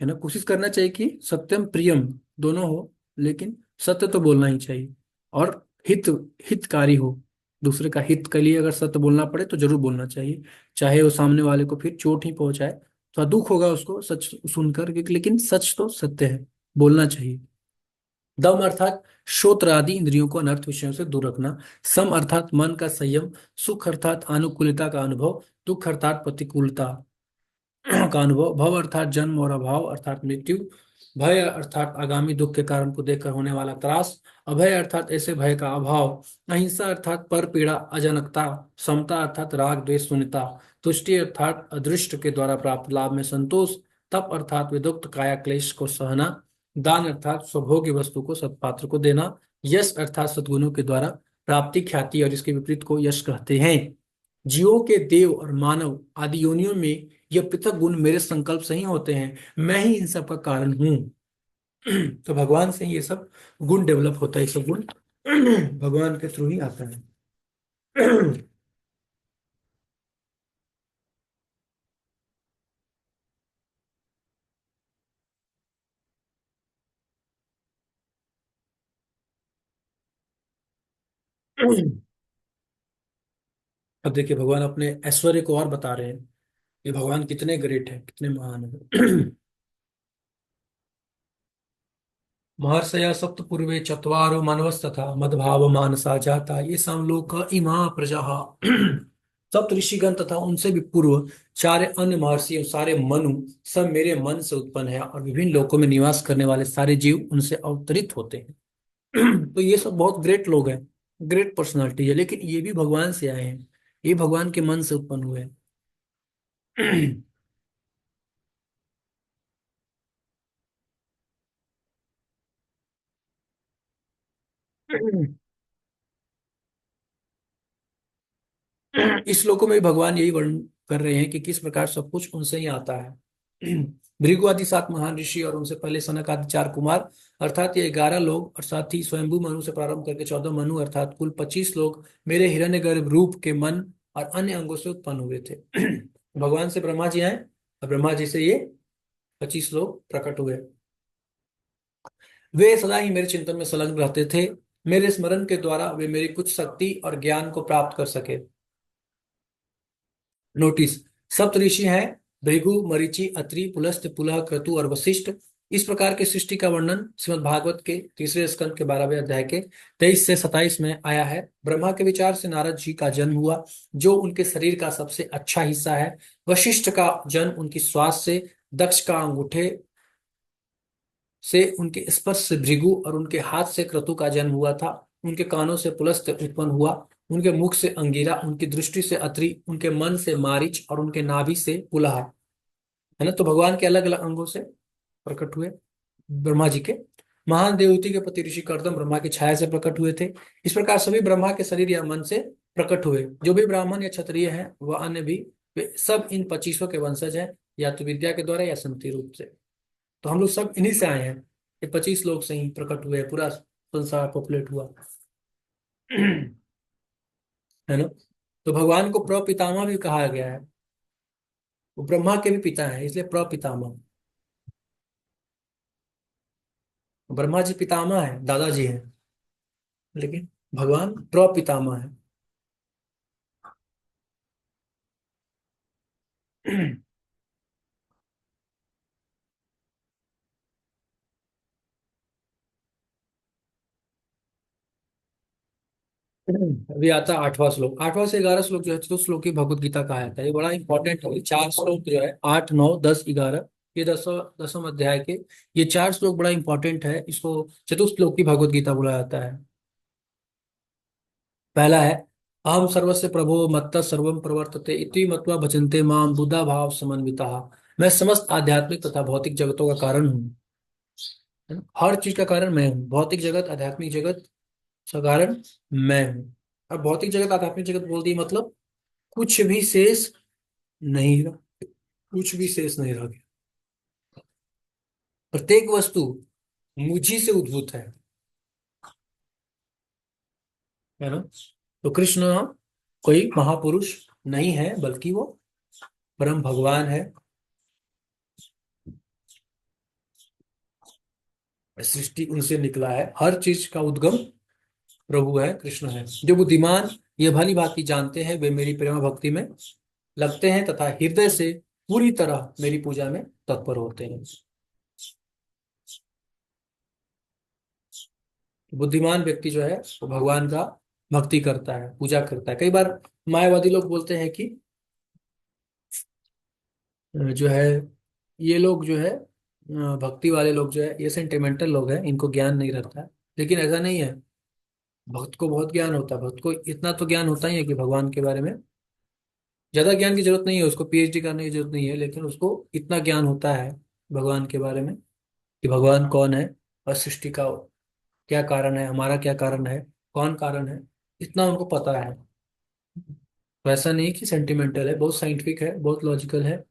है ना, कोशिश करना चाहिए कि सत्यम प्रियम दोनों हो, लेकिन सत्य तो बोलना ही चाहिए। और हित हितकारी हो, दूसरे का हित के लिए अगर सत्य बोलना पड़े तो जरूर बोलना चाहिए, चाहे वो सामने वाले को फिर चोट ही पहुंचाए, थोड़ा दुख होगा उसको सच सुनकर, लेकिन सच तो सत्य है, बोलना चाहिए। दम अर्थात श्रोत्र आदि इंद्रियों को अनर्थ विषयों से दूर रखना। सम अर्थात मन का संयम। सुख अर्थात अनुकूलता का अनुभव। दुख अर्थात प्रतिकूलता का अनुभव। भव अर्थात जन्म और अभाव अर्थात मृत्यु। भय अर्थात आगामी दुख के कारण को देखकर होने वाला त्रास। अभय अर्थात ऐसे भय का अभाव। अहिंसा अर्थात पर पीड़ा अजनकता। समता अर्थात राग द्वेष शून्यता। तुष्टि अर्थात अदृष्ट के द्वारा प्राप्त लाभ में संतोष। तप अर्थात विदुक्त काया क्लेश को सहना। दान अर्थात स्वभोग्य वस्तु को सत्पात्र को देना। यश अर्थात सद्गुणों के द्वारा प्राप्ति ख्याति, और इसके विपरीत को यश कहते हैं। जीवों के देव और मानव आदि योनियों में यह पृथक गुण मेरे संकल्प से ही होते हैं, मैं ही इन सब का कारण हूँ। तो भगवान से ही ये सब गुण डेवलप होता है, ये सब गुण भगवान के थ्रू ही आता है। अब देखिए भगवान अपने ऐश्वर्य को और बता रहे हैं कि भगवान कितने ग्रेट है, कितने महान है। महर्षया सप्त पूर्वे चत्वारो मनवस्तथा मद्भाव मानसा जाता ये समलोक इमा प्रजा। सप्त ऋषिगण तथा उनसे भी पूर्व चार अन्य महर्षि और सारे मनु सब मेरे मन से उत्पन्न है, और विभिन्न लोकों में निवास करने वाले सारे जीव उनसे अवतरित होते हैं। तो ये सब बहुत ग्रेट लोग हैं, ग्रेट पर्सनालिटी है, लेकिन ये भी भगवान से आए हैं, ये भगवान के मन से उत्पन्न हुए हैं। इस श्लोकों में भी भगवान यही वर्णन कर रहे हैं कि किस प्रकार सब कुछ उनसे ही आता है। भृगु आदि सात महान ऋषि और उनसे पहले सनक आदि चार कुमार, अर्थात ये 11 लोग, और साथ ही स्वयंभू मनु से प्रारंभ करके 14 मनु, अर्थात कुल 25 लोग मेरे हिरण्यगर्भ रूप के मन और अन्य अंगों से उत्पन्न हुए थे। भगवान से ब्रह्मा जी आए, और ब्रह्मा जी से ये 25 लोग प्रकट हुए। वे सदा ही मेरे चिंतन में संलग्न रहते थे, मेरे स्मरण के द्वारा वे मेरी कुछ शक्ति और ज्ञान को प्राप्त कर सके। नोटिस, सप्त ऋषि हैं भृगु, मरीचि, अत्रि, पुलस्त्य, पुलह, क्रतु और वशिष्ठ। इस प्रकार की सृष्टि का वर्णन श्रीमद् भागवत के तीसरे स्कंद के 12वें अध्याय के 23 से 27 में आया है। ब्रह्मा के विचार से नारद जी का जन्म हुआ, जो उनके शरीर का सबसे अच्छा हिस्सा है। वशिष्ठ का जन्म उनकी श्वास से, दक्ष का अंगूठे से, उनके स्पर्श से भृगु, और उनके हाथ से क्रतु का जन्म हुआ था। उनके कानों से पुलस्त्य उत्पन्न हुआ, उनके मुख से अंगीरा, उनकी दृष्टि से अत्रि, उनके मन से मारीच, और उनके नाभि से पुलह। है ना, तो भगवान के अलग अलग अंगों से प्रकट हुए ब्रह्मा जी के। महान देवहूति के पति ऋषि कर्दम ब्रह्मा की छाया से प्रकट हुए थे। इस प्रकार सभी ब्रह्मा के शरीर या मन से प्रकट हुए। जो भी ब्राह्मण या क्षत्रिय हैं वह अन्य भी, वे सब इन 25 के वंशज हैं, या तो विद्या के द्वारा या संति रूप से। तो हम लोग सब इन्हीं से आए हैं, ये 25 लोग से ही प्रकट हुए, पूरा संसार पॉपुलेट हुआ। है ना, तो भगवान को प्रपितामह भी कहा गया है, वो ब्रह्मा के भी पिता है, इसलिए प्रपितामह। ब्रह्मा जी पितामह है, दादाजी है, लेकिन भगवान प्रपितामह है। अभी आता है 8वां श्लोक। 8वां से 11 श्लोक जो है चतुर्थ श्लोक की भगवत गीता कहा जाता है। ये बड़ा इंपॉर्टेंट है। ये चार श्लोक जो है 8, 9, 10, 11, ये दसम अध्याय के ये चार श्लोक बड़ा इंपॉर्टेंट है। इसको चतुर्थ श्लोक की भगवत गीता बोला जाता है। पहला है, अहम सर्वस्य प्रभो मत्तः सर्वम प्रवर्तते इति मत्वा भजन्ते माम बुधा भाव समन्विता। मैं समस्त आध्यात्मिक तथा भौतिक जगतों का कारण हूँ। है ना? हर चीज का कारण मैं हूँ, भौतिक जगत, आध्यात्मिक जगत का कारण मैं हूँ। अब भौतिक जगत आध्यात्मिक जगत बोल दी मतलब कुछ भी शेष नहीं रहा, कुछ भी शेष नहीं रह गया। प्रत्येक वस्तु मुझी से उद्भूत है ना। तो कृष्ण कोई महापुरुष नहीं है, बल्कि वो परम भगवान है। सृष्टि उनसे निकला है, हर चीज का उद्गम प्रभु है, कृष्ण है। जो बुद्धिमान ये भली भांति जानते हैं वे मेरी प्रेमा भक्ति में लगते हैं तथा हृदय से पूरी तरह मेरी पूजा में तत्पर होते हैं। बुद्धिमान व्यक्ति जो है वो भगवान का भक्ति करता है, पूजा करता है। कई बार मायावादी लोग बोलते हैं कि जो है ये लोग जो है भक्ति वाले लोग जो है ये सेंटिमेंटल लोग हैं, इनको ज्ञान नहीं रहता है। लेकिन ऐसा नहीं है, भक्त को बहुत ज्ञान होता है। भक्त को इतना तो ज्ञान होता ही है कि भगवान के बारे में ज्यादा ज्ञान की जरूरत नहीं है, उसको पीएचडी करने की जरूरत नहीं है, लेकिन उसको इतना ज्ञान होता है भगवान के बारे में कि भगवान कौन है और सृष्टि का क्या कारण है, हमारा क्या कारण है, कौन कारण है, इतना उनको पता है। वैसा नहीं कि सेंटिमेंटल है, बहुत साइंटिफिक है, बहुत लॉजिकल है।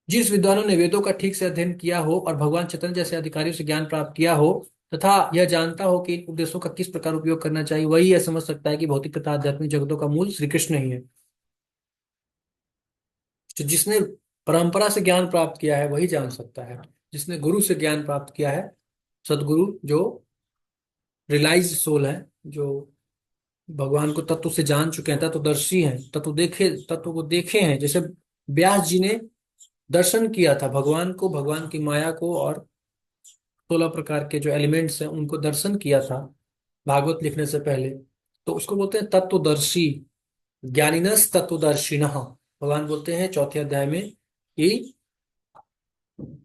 जिस विद्वानों ने वेदों का ठीक से अध्ययन किया हो और भगवान चैतन्य जैसे अधिकारियों से ज्ञान प्राप्त किया हो तथा यह जानता हो कि इन उपदेशों का किस प्रकार उपयोग करना चाहिए, वही यह समझ सकता है कि भौतिक तथा आध्यात्मिक जगतों का मूल श्री कृष्ण ही है। तो जिसने परंपरा से ज्ञान प्राप्त किया है वही जान सकता है। जिसने गुरु से ज्ञान प्राप्त किया है, सदगुरु जो रियलाइज सोल है, जो भगवान को तत्व से जान चुके हैं, तत्वदर्शी हैं, तत्व को देखे हैं, जैसे व्यास जी ने दर्शन किया था भगवान को, भगवान की माया को, और 16 प्रकार के जो एलिमेंट्स हैं उनको दर्शन किया था भागवत लिखने से पहले। तो उसको बोलते हैं तत्वदर्शी। ज्ञानिनस तत्वदर्शिनः। भगवान बोलते हैं चौथे अध्याय में कि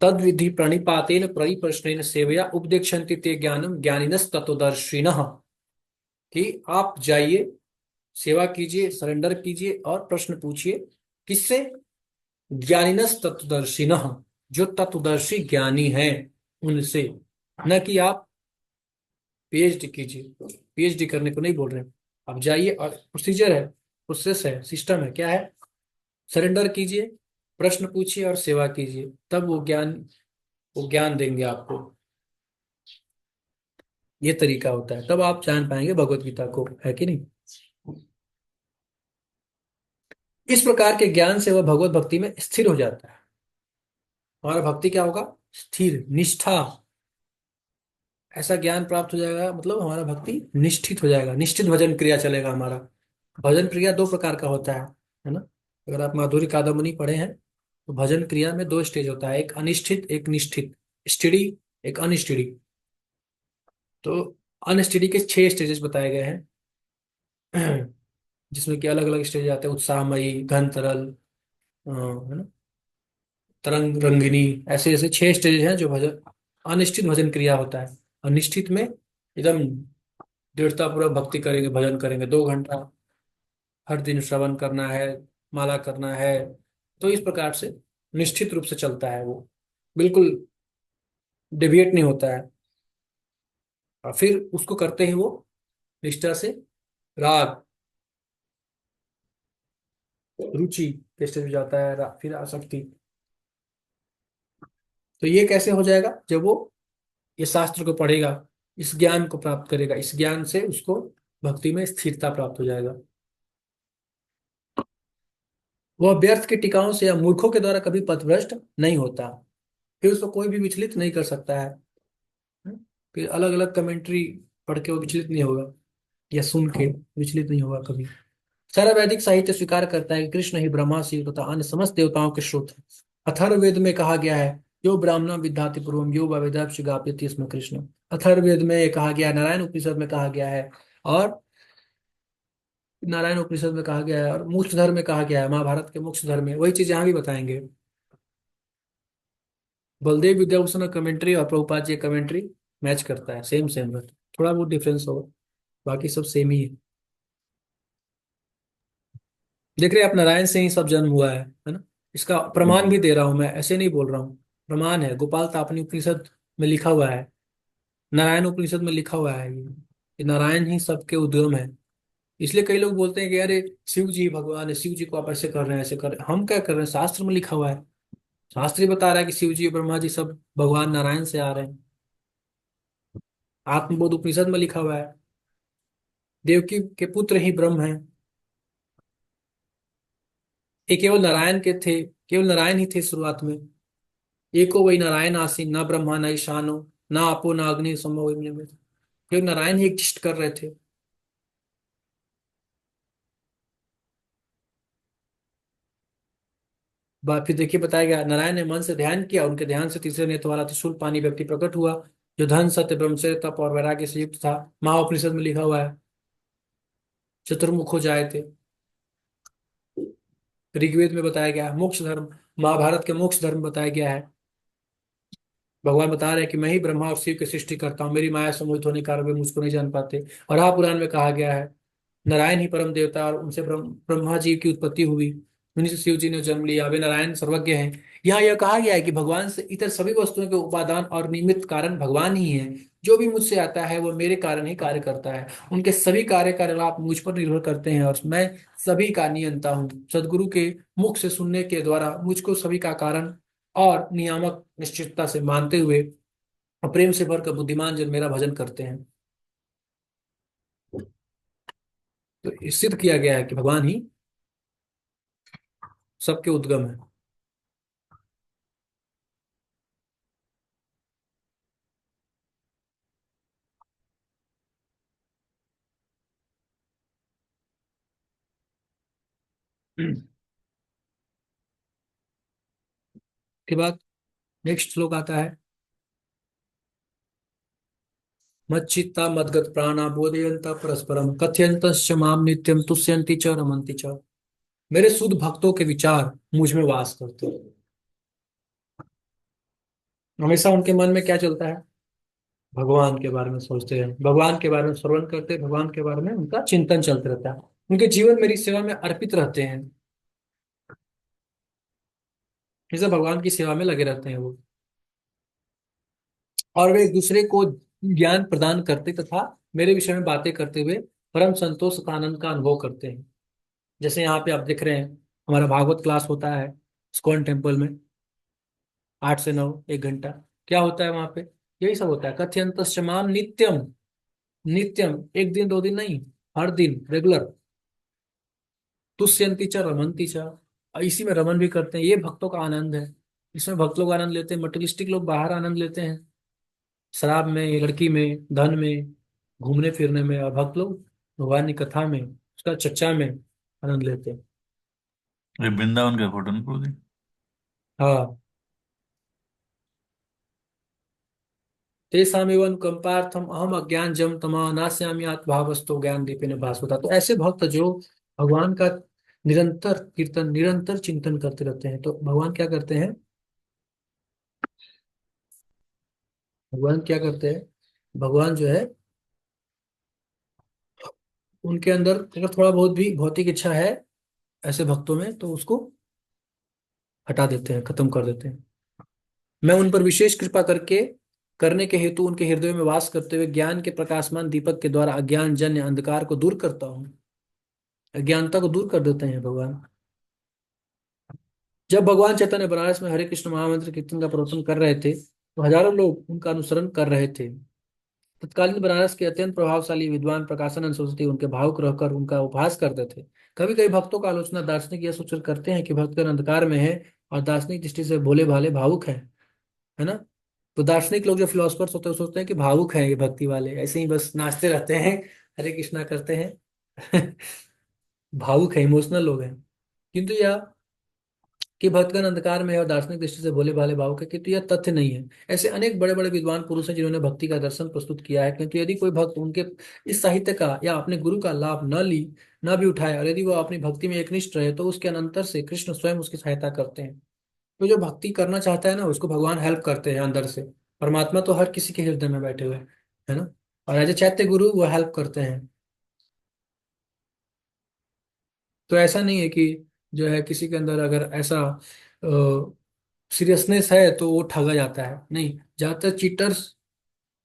तद विधि प्रणिपातेन परिप्रश्नेन सेवया उपदेक्षन्ति ते ज्ञानम ज्ञानिनस तत्वदर्शिनः। कि आप जाइए, सेवा कीजिए, सरेंडर कीजिए और प्रश्न पूछिए। किससे? ज्ञानिनस तत्वदर्शिनः। जो तत्वदर्शी ज्ञानी हैं उनसे। न कि आप पीएचडी कीजिए। पीएचडी करने को नहीं बोल रहे हैं। आप जाइए और प्रोसीजर है, प्रोसेस है, सिस्टम है, क्या है? सरेंडर कीजिए, प्रश्न पूछिए और सेवा कीजिए, तब वो ज्ञान देंगे आपको। ये तरीका होता है, तब आप जान पाएंगे भगवत गीता को, है कि नहीं? इस प्रकार के ज्ञान से वह भगवत भक्ति में स्थिर हो जाता है। हमारा भक्ति क्या होगा? स्थिर, निष्ठा। ऐसा ज्ञान प्राप्त हो जाएगा, मतलब हमारा भक्ति निष्ठित हो जाएगा, निश्चित भजन क्रिया चलेगा हमारा। भजन क्रिया दो प्रकार का होता है ना? अगर आप माधुरी कादम्बनी पढ़े हैं तो भजन क्रिया में दो स्टेज होता है, एक अनिष्ठित, एक निष्ठित। स्टडी, एक अनस्टडी। तो अनस्टडी के 6 स्टेजेस बताए गए हैं जिसमें कि अलग अलग स्टेज आते हैं, उत्साहमयी, घन तरल, है ना, तरंग रंगिनी। ऐसे ऐसे 6 स्टेज हैं जो भजन, अनिश्चित भजन क्रिया होता है। अनिश्चित में एकदम दृढ़ता पूर्वक भक्ति करेंगे, भजन करेंगे 2 घंटा, हर दिन श्रवण करना है, माला करना है। तो इस प्रकार से निश्चित रूप से चलता है वो, बिल्कुल डेविएट नहीं होता है। और फिर उसको करते ही वो निष्ठा से राग, रुचि के स्टेज में जाता है, फिर आसक्ति। तो ये कैसे हो जाएगा? जब वो ये शास्त्र को पढ़ेगा, इस ज्ञान को प्राप्त करेगा, इस ज्ञान से उसको भक्ति में स्थिरता प्राप्त हो जाएगा। वह व्यर्थ के टिकाओं से या मूर्खों के द्वारा कभी पथभ्रष्ट नहीं होता। फिर उसको कोई भी विचलित नहीं कर सकता है। हम्म? फिर अलग अलग कमेंट्री पढ़ के वो विचलित नहीं होगा, या सुन के विचलित नहीं होगा कभी। सारा वैदिक साहित्य स्वीकार करता है कि कृष्ण ही ब्रह्मा, शिव तथा अन्य समस्त देवताओं के स्रोत हैं। अथर्ववेद में कहा गया है, यो ब्राह्मण विद्याति पूर्वम यो वा वेदांश गाप्यति स्म कृष्ण। अथर्ववेद में ये कहा गया है, नारायण उपनिषद में कहा गया है, और नारायण उपनिषद में कहा गया है, और मोक्ष धर्म में कहा गया है, महाभारत के मोक्ष धर्म में वही चीज यहाँ भी बताएंगे। बलदेव विद्याभूषण का कमेंट्री और प्रभुपाद जी कमेंट्री मैच करता है, सेम सेम, बट थोड़ा बहुत डिफरेंस होगा, बाकी सब सेम ही है। देख रहे हैं आप, नारायण से ही सब जन्म हुआ है ना? इसका प्रमाण भी दे रहा हूं मैं, ऐसे नहीं बोल रहा हूँ। प्रमाण है, गोपाल तापनी उपनिषद में लिखा हुआ है, नारायण उपनिषद में लिखा हुआ है ये नारायण ही सबके उद्गम है। इसलिए कई लोग बोलते हैं कि अरे शिव जी भगवान है, शिव जी को आप ऐसे कर रहे हैं, ऐसे कर रहे हैं। हम क्या कर रहे हैं? शास्त्र में लिखा हुआ है। शास्त्र ही बता रहा है कि शिव जी ब्रह्मा जी सब भगवान नारायण से आ रहे हैं। आत्मबोध उपनिषद में लिखा हुआ है, देवकी के पुत्र ही ब्रह्म है। ये केवल नारायण के थे, केवल नारायण ही थे शुरुआत में। एको वही नारायण आसीन, ना ब्रह्मा न ईशानो, ना आपो ना अग्नि समो वही में। केवल नारायण ही एग्जिस्ट कर रहे थे। फिर देखिए बताया गया, नारायण ने मन से ध्यान किया, उनके ध्यान से तीसरे नेत्र वाला त्रिशूल पानी व्यक्ति प्रकट हुआ, जो धन सत्य ब्रह्मचर्य तप और वैराग्य से युक्त था। महाउपनिषद में लिखा हुआ है, चतुर्मुख हो जाए थे। ऋग्वेद में बताया गया है मोक्ष धर्म, महाभारत के मोक्ष धर्म बताया गया है। भगवान बता रहे हैं कि मैं ही ब्रह्मा और शिव की सृष्टि करता हूँ, मेरी माया सम्मोहित होने के कारण वे मुझको नहीं जान पाते। और पुराण में कहा गया है, नारायण ही परम देवता और उनसे ब्रह्मा जी की उत्पत्ति हुई। उन्हीं से शिव जी ने जन्म लिया, वे नारायण सर्वज्ञ हैं। यहाँ यह कहा गया है कि भगवान से इतर सभी वस्तुओं के उपादान और निमित्त कारण भगवान ही है। जो भी मुझसे आता है वो मेरे कारण ही कार्य करता है। उनके सभी कार्यकलाप मुझ पर निर्भर करते हैं और मैं सभी का नियंता हूँ। सदगुरु के मुख से सुनने के द्वारा मुझको सभी का कारण और नियामक निश्चितता से मानते हुए और प्रेम से भरकर बुद्धिमान जन मेरा भजन करते हैं। तो ये सिद्ध किया गया है कि भगवान ही सबके उद्गम है। के बाद नेक्स्ट श्लोक आता है, मच्चित्ता मद्गत प्राणा बोधयंता परस्परम कथयंतश्च माम नित्यम तुष्यन्ति च रमन्ति च। मेरे शुद्ध भक्तों के विचार मुझ में वास करते हैं। हमेशा उनके मन में क्या चलता है? भगवान के बारे में सोचते हैं, भगवान के बारे में श्रवण करते हैं, भगवान के बारे में उनका चिंतन चलता रहता है। उनके जीवन मेरी सेवा में अर्पित रहते हैं। जैसे भगवान की सेवा में लगे रहते हैं वो। और वे एक दूसरे को ज्ञान प्रदान करते तथा मेरे विषय में बातें करते हुए परम संतोष का आनंद का अनुभव करते हैं। जैसे यहाँ पे आप देख रहे हैं, हमारा भागवत क्लास होता है स्कॉन टेम्पल में, 8 से 9 1 घंटा। क्या होता है वहां पे? यही सब होता है। कथ्यंत माम नित्यम, नित्यम, एक दिन दो दिन नहीं, हर दिन रेगुलर। तुष्यंति च रमन्ति च, और इसी में रमन भी करते हैं। ये भक्तों का आनंद है। इसमें भक्त लोग आनंद लेते हैं, मटेरियलिस्टिक लोग बाहर आनंद लेते हैं, शराब में, लड़की में, धन में, घूमने फिरने में। और भक्त लोग भगवान की कथा में, उसका चर्चा में आनंद लेते हैं। ये वृंदावन का फोटो ना दी। हाँ। तेषामेव अनुकंपार्थम अहम अज्ञान जम तमा नास्यामि आत्मभावस्तो ज्ञान दीपेन भास्वता। तो ऐसे भक्त जो भगवान का निरंतर कीर्तन, निरंतर चिंतन करते रहते हैं, तो भगवान क्या करते हैं? भगवान क्या करते हैं? भगवान जो है, उनके अंदर अगर थोड़ा बहुत भी भौतिक इच्छा है ऐसे भक्तों में, तो उसको हटा देते हैं, खत्म कर देते हैं। मैं उन पर विशेष कृपा करके करने के हेतु उनके हृदय में वास करते हुए ज्ञान के प्रकाशमान दीपक के द्वारा अज्ञान जन्य अंधकार को दूर करता हूँ। अज्ञानता को दूर कर देते हैं भगवान। जब भगवान चैतन्य बनारस में हरे कृष्ण महामंत्र कीर्तन का प्रवचन कर रहे थे, तो हजारों लोग उनका अनुसरण कर रहे थे। तत्कालीन बनारस के अत्यंत प्रभावशाली विद्वान प्रकाशानंद सरस्वती उनके भावुक रहकर उनका उपहास करते थे। कभी कभी भक्तों का आलोचना दार्शनिक यह सोचकर करते हैं कि भक्तगण अंधकार में है और दार्शनिक दृष्टि से भोले भाले भावुक हैं, है ना। तो दार्शनिक लोग जो फिलोसफर्स होते हैं वो सोचते हैं कि भावुक हैं ये भक्ति वाले, ऐसे ही बस नाचते रहते हैं, हरे कृष्णा करते हैं। भावुक है, इमोशनल लोग हैं। किंतु यह कि भक्तगण अंधकार में है और दार्शनिक दृष्टि से भोले भाले भावुक है, किंतु यह तथ्य नहीं है। ऐसे अनेक बड़े बड़े विद्वान पुरुष हैं जिन्होंने भक्ति का दर्शन प्रस्तुत किया है, किंतु यदि कोई भक्त उनके इस साहित्य का या अपने गुरु का लाभ न भी उठाए, और यदि वह अपनी भक्ति में एकनिष्ठ रहे, तो उसके अनंतर से कृष्ण स्वयं उसकी सहायता करते हैं। तो जो भक्ति करना चाहता है ना, उसको भगवान हेल्प करते हैं अंदर से। परमात्मा तो हर किसी के हृदय में बैठे हुए हैं, है ना। और एज ए चैत्य गुरु वो हेल्प करते हैं। तो ऐसा नहीं है कि जो है किसी के अंदर अगर ऐसा सीरियसनेस है तो वो ठगा जाता है, नहीं। ज्यादातर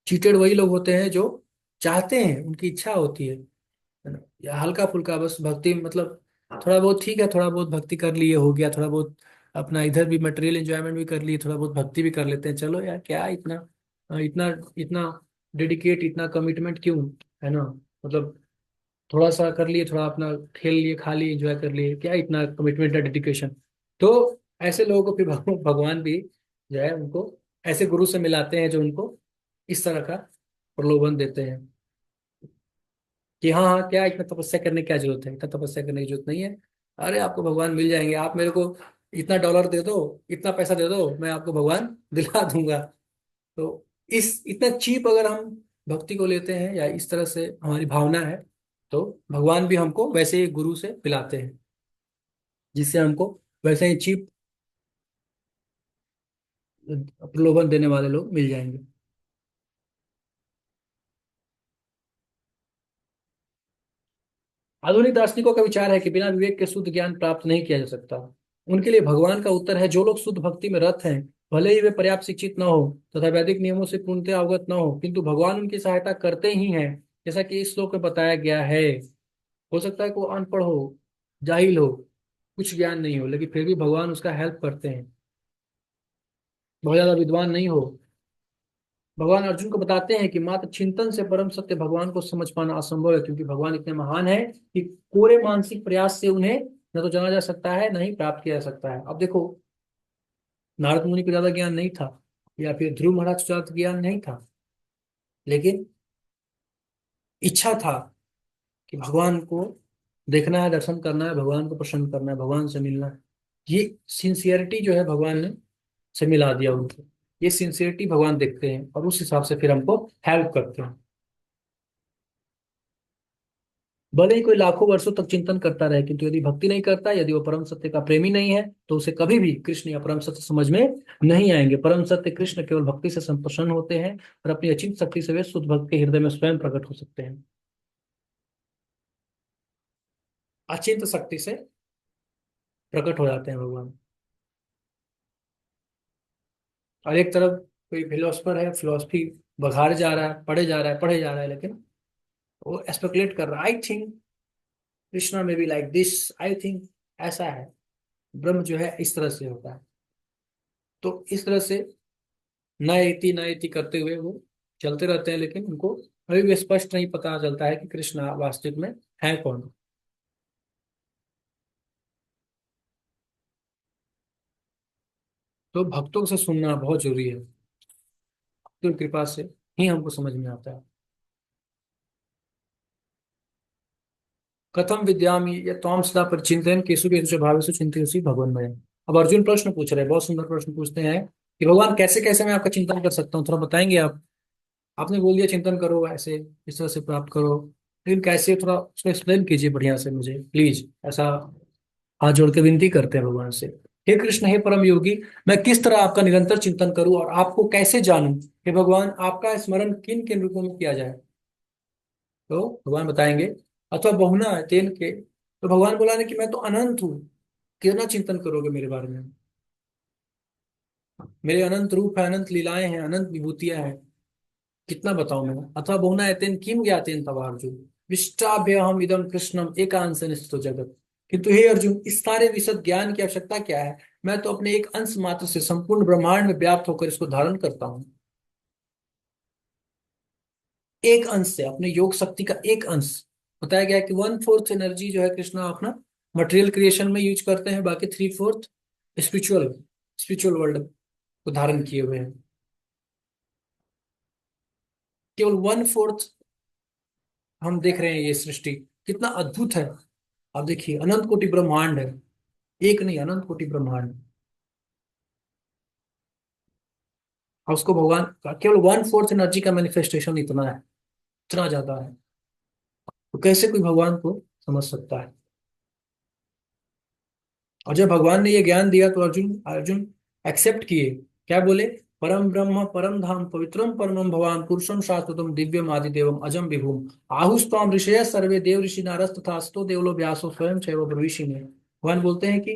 चीटेड वही लोग होते हैं जो चाहते हैं, उनकी इच्छा होती है ना। या हल्का फुल्का बस भक्ति, मतलब थोड़ा बहुत ठीक है, थोड़ा बहुत भक्ति कर लिए हो गया, थोड़ा बहुत अपना इधर भी मटेरियल एंजॉयमेंट भी कर लिए, थोड़ा बहुत भक्ति भी कर लेते हैं, चलो यार क्या इतना इतना इतना डेडिकेट, इतना कमिटमेंट क्यों, है ना। मतलब थोड़ा सा कर लिए, थोड़ा अपना खेल लिए, खा लिए, एंजॉय कर लिए, क्या इतना कमिटमेंट है, डेडिकेशन। तो ऐसे लोगों को फिर भगवान भी जो है उनको ऐसे गुरु से मिलाते हैं जो उनको इस तरह का प्रलोभन देते हैं कि हाँ हाँ, क्या इतना तपस्या करने की क्या जरूरत है, इतना तपस्या करने की जरूरत नहीं है। अरे आपको भगवान मिल जाएंगे, आप मेरे को इतना डॉलर दे दो, इतना पैसा दे दो, मैं आपको भगवान दिला दूंगा। तो इस इतना चीप अगर हम भक्ति को लेते हैं या इस तरह से हमारी भावना है, तो भगवान भी हमको वैसे ही गुरु से पिलाते हैं, जिससे हमको वैसे ही चीप प्रलोभन देने वाले लोग मिल जाएंगे। आधुनिक दार्शनिकों का विचार है कि बिना विवेक के शुद्ध ज्ञान प्राप्त नहीं किया जा सकता। उनके लिए भगवान का उत्तर है, जो लोग शुद्ध भक्ति में रत हैं, भले ही वे पर्याप्त शिक्षित न हो तथा वैदिक नियमों से पूर्णतः अवगत न हो, किंतु भगवान उनकी सहायता करते ही हैं। जैसा कि इस श्लोक में बताया गया है। हो सकता है कि वो अनपढ़ हो, जाहिल हो, कुछ ज्ञान नहीं हो, लेकिन फिर भी भगवान उसका हेल्प करते हैं। बहुत ज्यादा विद्वान नहीं हो, भगवान अर्जुन को बताते हैं कि मात्र चिंतन से परम सत्य भगवान को समझ पाना असंभव है, क्योंकि भगवान इतने महान है कि पूरे मानसिक प्रयास से उन्हें न तो जाना जा सकता है, न ही प्राप्त किया जा सकता है। अब देखो, नारद मुनि को ज्यादा ज्ञान नहीं था, या फिर ध्रुव महाराज को ज्यादा ज्ञान नहीं था, लेकिन इच्छा था कि भगवान को देखना है, दर्शन करना है, भगवान को प्रसन्न करना है, भगवान से मिलना है। ये सिंसियरिटी जो है भगवान ने से मिला दिया उनको। ये सिंसियरिटी भगवान देखते हैं और उस हिसाब से फिर हमको हेल्प करते हैं। भले ही कोई लाखों वर्षों तक चिंतन करता रहे, किंतु यदि भक्ति नहीं करता, यदि वो परम सत्य का प्रेमी नहीं है, तो उसे कभी भी कृष्ण या परम सत्य समझ में नहीं आएंगे। परम सत्य कृष्ण केवल भक्ति से संप्रसन्न होते हैं, और अपनी अचिंत शक्ति से वे शुद्ध भक्त के हृदय में स्वयं प्रकट हो सकते हैं। अचिंत शक्ति से प्रकट हो जाते हैं भगवान। और एक तरफ कोई फिलोसफर है, फिलोसफी बघारे जा रहा है, पढ़े जा रहा है, पढ़े जा रहा है, लेकिन वो स्पेकुलेट कर रहा है, आई थिंक कृष्णा में be like this, I think ऐसा है, ब्रह्म जो है इस तरह से होता है। तो इस तरह से न इति करते हुए वो चलते रहते हैं, लेकिन उनको अभी भी स्पष्ट नहीं पता चलता है कि कृष्ण वास्तविक में है कौन। तो भक्तों से सुनना बहुत जरूरी है, तो कृपा से ही हमको समझ में आता है। कथम विद्यामि ये त्वां सदा परिचिन्तयन् केषु केषु च भावेषु चिन्तयसि भगवन्मय। अब अर्जुन प्रश्न पूछ रहे हैं, बहुत सुंदर प्रश्न पूछते हैं कि भगवान कैसे कैसे मैं आपका चिंतन कर सकता हूँ, थोड़ा बताएंगे आप। आपने बोल दिया चिंतन करो, ऐसे इस तरह से प्राप्त करो, लेकिन कैसे, थोड़ा उसको एक्सप्लेन कीजिए बढ़िया से मुझे प्लीज, ऐसा हाथ जोड़ के विनती करते हैं भगवान से। हे कृष्ण, हे परम योगी, मैं किस तरह आपका निरंतर चिंतन करूं और आपको कैसे जानूं। हे भगवान, आपका स्मरण किन किन रूपों में किया जाए। तो भगवान बताएंगे, अथवा बहुना है तेन के, तो भगवान बोला ना कि मैं तो अनंत हूँ, कितना चिंतन करोगे मेरे बारे में। मेरे अनंत रूप है, अनंत लीलाएं हैं, अनंत विभूतियां हैं, कितना बताऊं मैं। अथवा बहुना एतेन किम ज्ञातेन तव अर्जुन, विष्टाभ्य हम इदम कृष्णम एकांश निष्ठितो जगत। किंतु हे अर्जुन, इस सारे विशद ज्ञान की आवश्यकता क्या है। मैं तो अपने एक अंश मात्र से संपूर्ण ब्रह्मांड में व्याप्त होकर इसको धारण करता हूँ। एक अंश से, अपने योग शक्ति का एक अंश। बताया गया है कि 1/4 एनर्जी जो है कृष्णा अपना मटेरियल क्रिएशन में यूज करते हैं, बाकी 3/4 स्पिरिचुअल स्पिरिचुअल वर्ल्ड को धारण किए हुए हैं। केवल 1/4 हम देख रहे हैं, ये सृष्टि कितना अद्भुत है। आप देखिए, अनंत कोटि ब्रह्मांड है, एक नहीं, अनंत कोटि ब्रह्मांड। और उसको भगवान का केवल 1/4 एनर्जी का मैनिफेस्टेशन इतना है, इतना ज्यादा है। तो कैसे कोई भगवान को समझ सकता है। और जब भगवान ने ये ज्ञान दिया तो अर्जुन अर्जुन एक्सेप्ट किए। क्या बोले, परम ब्रह्म परम धाम पवित्रम परमम भवान पुरुषम शाश्वतम दिव्यम आदिदेवम अजम विभुम आहुस्त्वाम ऋषय सर्वे देव ऋषि नारद तथा अस्तो देवलो व्यासो स्वयं चैव ब्रवीषि में। भगवान बोलते हैं कि,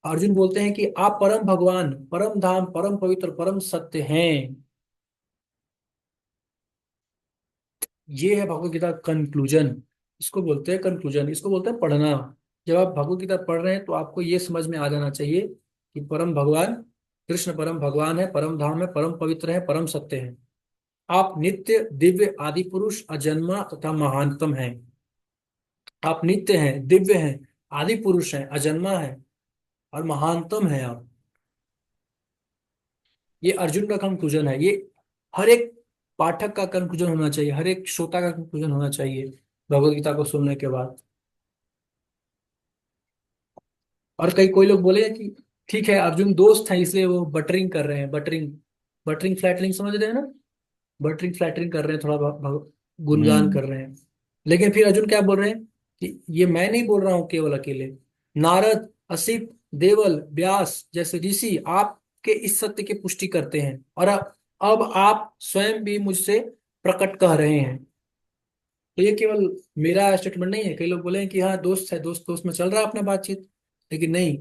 अर्जुन बोलते हैं कि आप परम भगवान, परम धाम, परम पवित्र, परम सत्य हैं। ये है भगवत गीता कंक्लूजन। इसको बोलते हैं कंक्लूजन, इसको बोलते हैं पढ़ना। जब आप भगवत गीता पढ़ रहे हैं तो आपको ये समझ में आ जाना चाहिए कि परम भगवान कृष्ण परम भगवान है, परम धाम है, परम पवित्र है, परम सत्य है। आप नित्य दिव्य आदि पुरुष अजन्मा तथा महानतम हैं। आप नित्य हैं, दिव्य हैं, आदि पुरुष हैं, अजन्मा है और महानतम है आप। ये अर्जुन का कंक्लूजन है। ये हर एक पाठक का कंक्लूजन होना चाहिए, हर एक श्रोता का कंक्लूजन होना चाहिए भगवत गीता को सुनने के बाद। और कई कोई लोग बोले कि ठीक है, अर्जुन दोस्त है इसलिए वो बटरिंग कर रहे हैं, बटरिंग, बटरिंग फ्लैटरिंग समझ रहे हैं ना, बटरिंग फ्लैटरिंग कर रहे हैं, थोड़ा गुणगान हम्म। कर रहे हैं। लेकिन फिर अर्जुन क्या बोल रहे हैं कि ये मैं नहीं बोल रहा हूँ केवल अकेले, नारद, असित, देवल, व्यास जैसे ऋषि आपके इस सत्य की पुष्टि करते हैं, और अब आप स्वयं भी मुझसे प्रकट कह रहे हैं। तो ये केवल मेरा स्टेटमेंट नहीं है, कई लोग बोले हैं कि हाँ दोस्त है, दोस्त दोस्त में चल रहा है अपना बातचीत, लेकिन नहीं।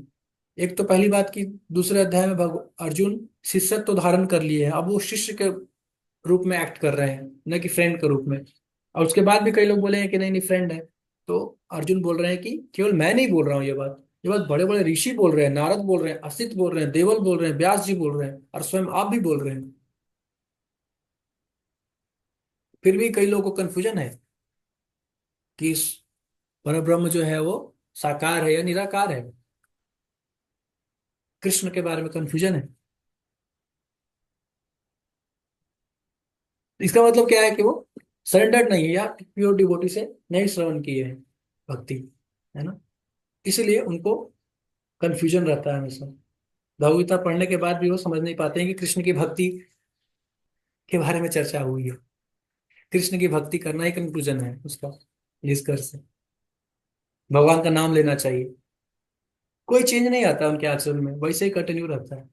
एक तो पहली बात की दूसरे अध्याय में अर्जुन शिष्यत्व तो धारण कर लिए है, अब वो शिष्य के रूप में एक्ट कर रहे हैं, न कि फ्रेंड के रूप में। और उसके बाद भी कई लोग बोले हैं कि नहीं नहीं फ्रेंड है। तो अर्जुन बोल रहे हैं कि केवल मैं नहीं बोल रहा हूँ ये बात बड़े बड़े ऋषि बोल रहे हैं, नारद बोल रहे हैं, असित बोल रहे हैं, देवल बोल रहे हैं, व्यास जी बोल रहे हैं, और स्वयं आप भी बोल रहे हैं। फिर भी कई लोगों को कंफ्यूजन है कि इस परब्रह्म जो है वो साकार है या निराकार है। कृष्ण के बारे में कंफ्यूजन है। इसका मतलब क्या है कि वो सरेंडर्ड नहीं है, या प्योर डिवोटी से नहीं श्रवण किए हैं भक्ति, है ना। इसीलिए उनको कंफ्यूजन रहता है हमेशा। भगवगीता पढ़ने के बाद भी वो समझ नहीं पाते हैं कि कृष्ण की भक्ति के बारे में चर्चा हुई है। कृष्ण की भक्ति करना ही कंक्लूजन है उसका, निष्कर्ष है। भगवान का नाम लेना चाहिए। कोई चेंज नहीं आता उनके आचरण में, वैसे ही कंटिन्यू रहता है।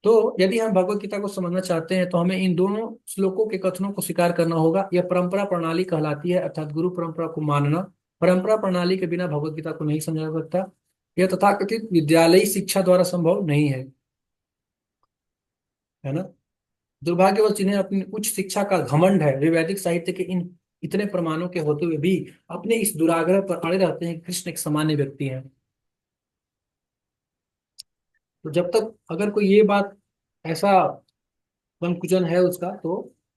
तो यदि हम भगवत गीता को समझना चाहते हैं तो हमें इन दोनों श्लोकों के कथनों को स्वीकार करना होगा। यह परंपरा प्रणाली कहलाती है, अर्थात गुरु परंपरा को मानना। परंपरा प्रणाली के बिना भगवत गीता को नहीं समझा जा सकता। यह तथाकथित विद्यालयी शिक्षा द्वारा संभव नहीं है ना। दुर्भाग्यवश जिन्हें अपनी उच्च शिक्षा का घमंड है, वे वैदिक साहित्य के इन इतने प्रमाणों के होते हुए भी अपने इस दुराग्रह पर अड़े रहते हैं कि कृष्ण एक सामान्य व्यक्ति है। तो जब तक अगर कोई ये बात ऐसा कंक्लूजन है उसका, तो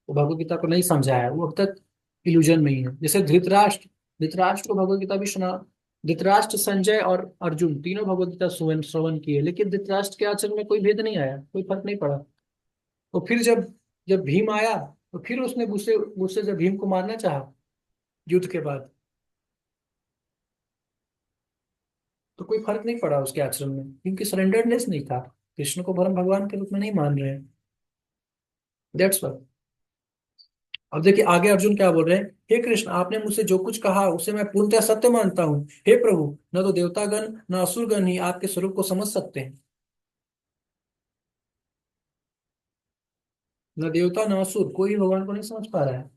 वो भगवत गीता को नहीं समझा है, वो अब तक इल्यूजन में ही है। जैसे धृतराष्ट्र, धृतराष्ट्र को भगवत गीता भी सुना। धृतराष्ट्र, संजय और अर्जुन तीनों भगवत गीता श्रवण श्रवण किए, लेकिन धृतराष्ट्र के आचरण में कोई भेद नहीं आया, कोई फर्क नहीं पड़ा। तो फिर जब जब भीम आया, तो फिर उसने गुस्से गुस्से से भीम को मारना चाहा युद्ध के बाद, तो कोई फर्क नहीं पड़ा उसके आचरण में, क्योंकि सरेंडरनेस नहीं था। कृष्ण को परम भगवान के रूप में नहीं मान रहे हैं। That's why. अब देखिए आगे अर्जुन क्या बोल रहे हैं। हे कृष्ण, आपने मुझसे जो कुछ कहा उसे मैं पूर्णतः सत्य मानता हूँ। हे प्रभु, न तो देवतागण न असुरगण ही आपके स्वरूप को समझ सकते हैं। न देवता न असुर, कोई भी भगवान को नहीं समझ पा रहा है।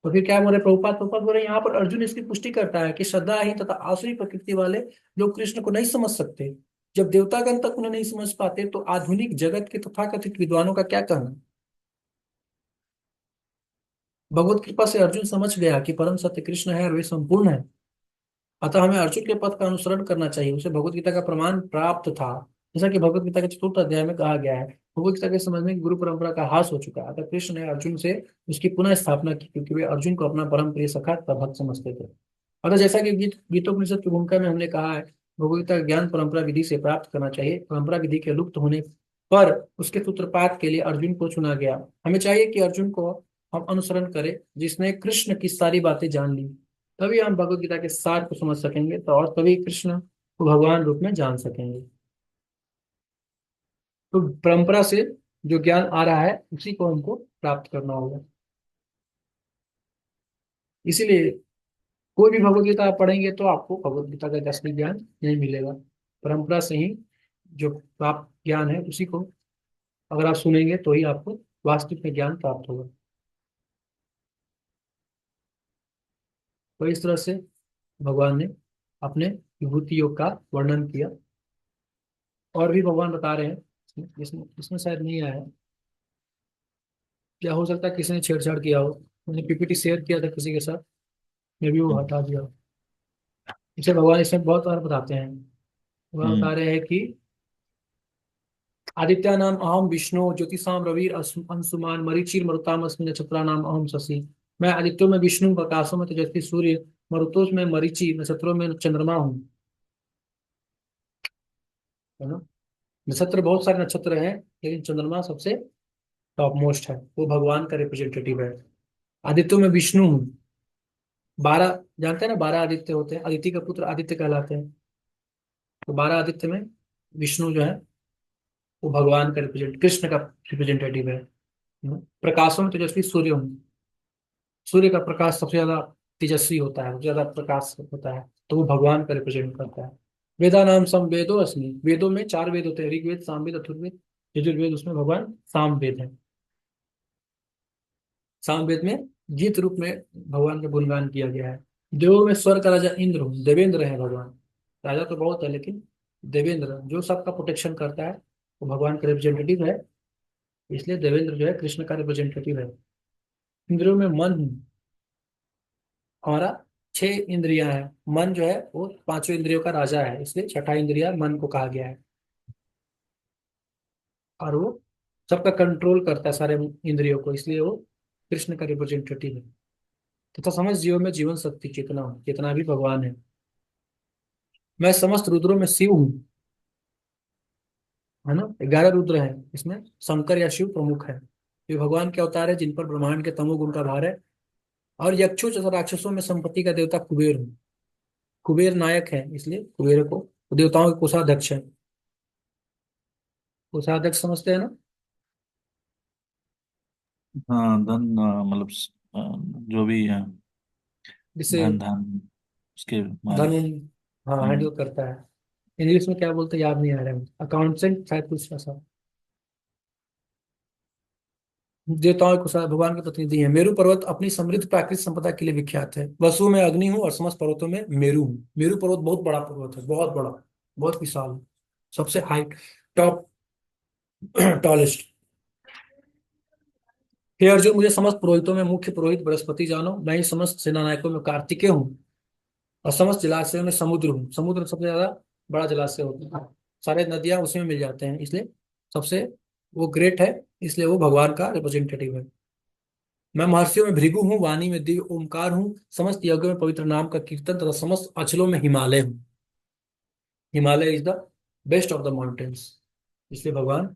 तो फिर क्या बोल रहे प्रभुपाद, प्रभुपाद बोल रहे हैं यहाँ पर अर्जुन इसकी पुष्टि करता है कि श्रद्धाहीन तथा आसुरी प्रकृति वाले लोग कृष्ण को नहीं समझ सकते। जब देवतागण तक उन्हें नहीं समझ पाते, तो आधुनिक जगत के तथाकथित विद्वानों का क्या कहना। भगवत कृपा से अर्जुन समझ गया कि परम सत्य कृष्ण है और वे संपूर्ण है। अतः हमें अर्जुन के पथ का अनुसरण करना चाहिए। उसे भगवत गीता का प्रमाण प्राप्त था। जैसा कि भगवत गीता के चतुर्थ अध्याय में कहा गया है, भगवत गीता के समझने की गुरु परंपरा का ह्रास हो चुका है। अतः कृष्ण ने अर्जुन से उसकी पुनः स्थापना की, क्योंकि वे अर्जुन को अपना परम प्रिय सखा तथा भक्त समझते थे। अतः जैसा कि गीतोपनिषद की भूमिका में हमने कहा है, भगवत गीता का ज्ञान परंपरा विधि से प्राप्त करना चाहिए। परंपरा विधि के लुप्त होने पर उसके सूत्रपात के लिए अर्जुन को चुना गया। हमें चाहिए कि अर्जुन को हम अनुसरण करें, जिसने कृष्ण की सारी बातें जान ली। तभी हम भगवत गीता के सार को समझ सकेंगे, तो और तभी कृष्ण को भगवान रूप में जान सकेंगे। तो परंपरा से जो ज्ञान आ रहा है उसी को हमको प्राप्त करना होगा। इसीलिए कोई भी भगवत गीता आप पढ़ेंगे तो आपको भगवत गीता का असली ज्ञान नहीं मिलेगा। परंपरा से ही जो प्राप्त ज्ञान है उसी को अगर आप सुनेंगे तो ही आपको वास्तविक में ज्ञान प्राप्त होगा। तो इस तरह से भगवान ने अपने विभूति योग का वर्णन किया। और भी भगवान बता रहे हैं, इसमें इसमें शायद नहीं आया है। क्या हो सकता है किसी ने छेड़छाड़ किया हो, मैंने पीपीटी शेयर किया था किसी के साथ, मे भी वो हटा दिया हो। इसे भगवान इसमें बहुत बार बताते हैं। भगवान हम्म। बता रहे हैं कि आदित्या नाम अहम विष्णु ज्योतिषाम रविर अंशुमान मरीचिर मरुताम अस्मि नक्षत्रा नाम अहम शशि। मैं आदित्यों में विष्णु, प्रकाशों में तेजस्वी सूर्य, मरुतों में मरीचि, नक्षत्रों में चंद्रमा हूँ, है ना। नक्षत्र बहुत सारे नक्षत्र हैं, लेकिन चंद्रमा सबसे टॉप मोस्ट है, वो भगवान का रिप्रेजेंटेटिव है। आदित्यों में विष्णु हूँ। 12, जानते हैं ना 12 आदित्य होते हैं, अदिति का पुत्र आदित्य कहलाते हैं। तो 12 आदित्य में विष्णु जो है वो भगवान का रिप्रेजेंट, कृष्ण का रिप्रेजेंटेटिव है। प्रकाशों में तेजस्वी सूर्य हूँ। सूर्य का प्रकाश सबसे ज्यादा तेजस्वी होता है, सबसे ज्यादा प्रकाश होता है, तो वो भगवान का रिप्रेजेंट करता है। वेदा नाम सम वेदो अस्मि, वेदों में 4 वेद होते हैं, ऋग्वेद, सामवेद, अथर्ववेद। यजुर्वेद, उसमें भगवान सामवेद है। सामवेद में गीत रूप में भगवान का गुणगान किया गया है। देवों में स्वर्ग का राजा इंद्र हूँ, देवेंद्र है भगवान। राजा तो बहुत है, लेकिन देवेंद्र जो सबका प्रोटेक्शन करता है वो भगवान का रिप्रेजेंटेटिव है। इसलिए देवेंद्र जो है कृष्ण का रिप्रेजेंटेटिव है। इंद्रियों में मन हूँ। हमारा 6 इंद्रियां हैं। मन जो है वो पांचों इंद्रियों का राजा है, इसलिए छठा इंद्रिया मन को कहा गया है। और वो सबका कंट्रोल करता है, सारे इंद्रियों को, इसलिए वो कृष्ण का रिप्रेजेंटेटिव है। तथा समस्त जीवों में जीवन शक्ति चेतना हूँ, चेतना भी भगवान है। मैं समस्त रुद्रों में शिव हूँ। है ना, 11 रुद्र हैं, इसमें शंकर या शिव प्रमुख है। ये भगवान के अवतार है जिन पर ब्रह्मांड के तमोगुण का भार है। और यक्षों तथा राक्षसों में संपत्ति का देवता कुबेर हूँ। कुबेर नायक है, इसलिए कुबेर को देवताओं के कोषाध्यक्ष है। कोषाध्यक्ष समझते हैं ना। हाँ, धन मतलब जो भी है, जिसे धन धान उसके धन, मालिक। हाँ, हैंडल हम्म। करता है। इंग्लिश में क्या बोलते हैं याद नहीं आ रहा है, अकाउंटेंट शायद कुछ ऐसा। देवताओं के साथ भगवान के प्रतिनिधि हैं। मेरु पर्वत अपनी समृद्ध प्राकृतिक संपदा के लिए विख्यात है। वसु में अग्नि हूँ और समस्त पर्वतों में मेरु हूँ। मेरु पर्वत बहुत बड़ा पर्वत है, बहुत बड़ा, बहुत विशाल, सबसे हाइट, टॉप, टॉलेस्ट। हे अर्जुन, मुझे समस्त पुरोहितों में मुख्य पुरोहित बृहस्पति जानो। मैं ही समस्त सेनानायकों में कार्तिकेय हूँ। और समस्त जलाशयों में समुद्र हूँ। समुद्र सबसे ज्यादा बड़ा जलाशय होता है, सारे नदियां उसी में मिल जाते हैं, इसलिए सबसे वो ग्रेट है, इसलिए वो भगवान का रिप्रेजेंटेटिव है। मैं महर्षियों में भृगु हूँ, वाणी में दिव्य ओमकार हूँ, समस्त यज्ञों में पवित्र नाम का कीर्तन तथा समस्त अचलों में हिमालय हूँ। Himalaya is the best of the mountains, इसलिए भगवान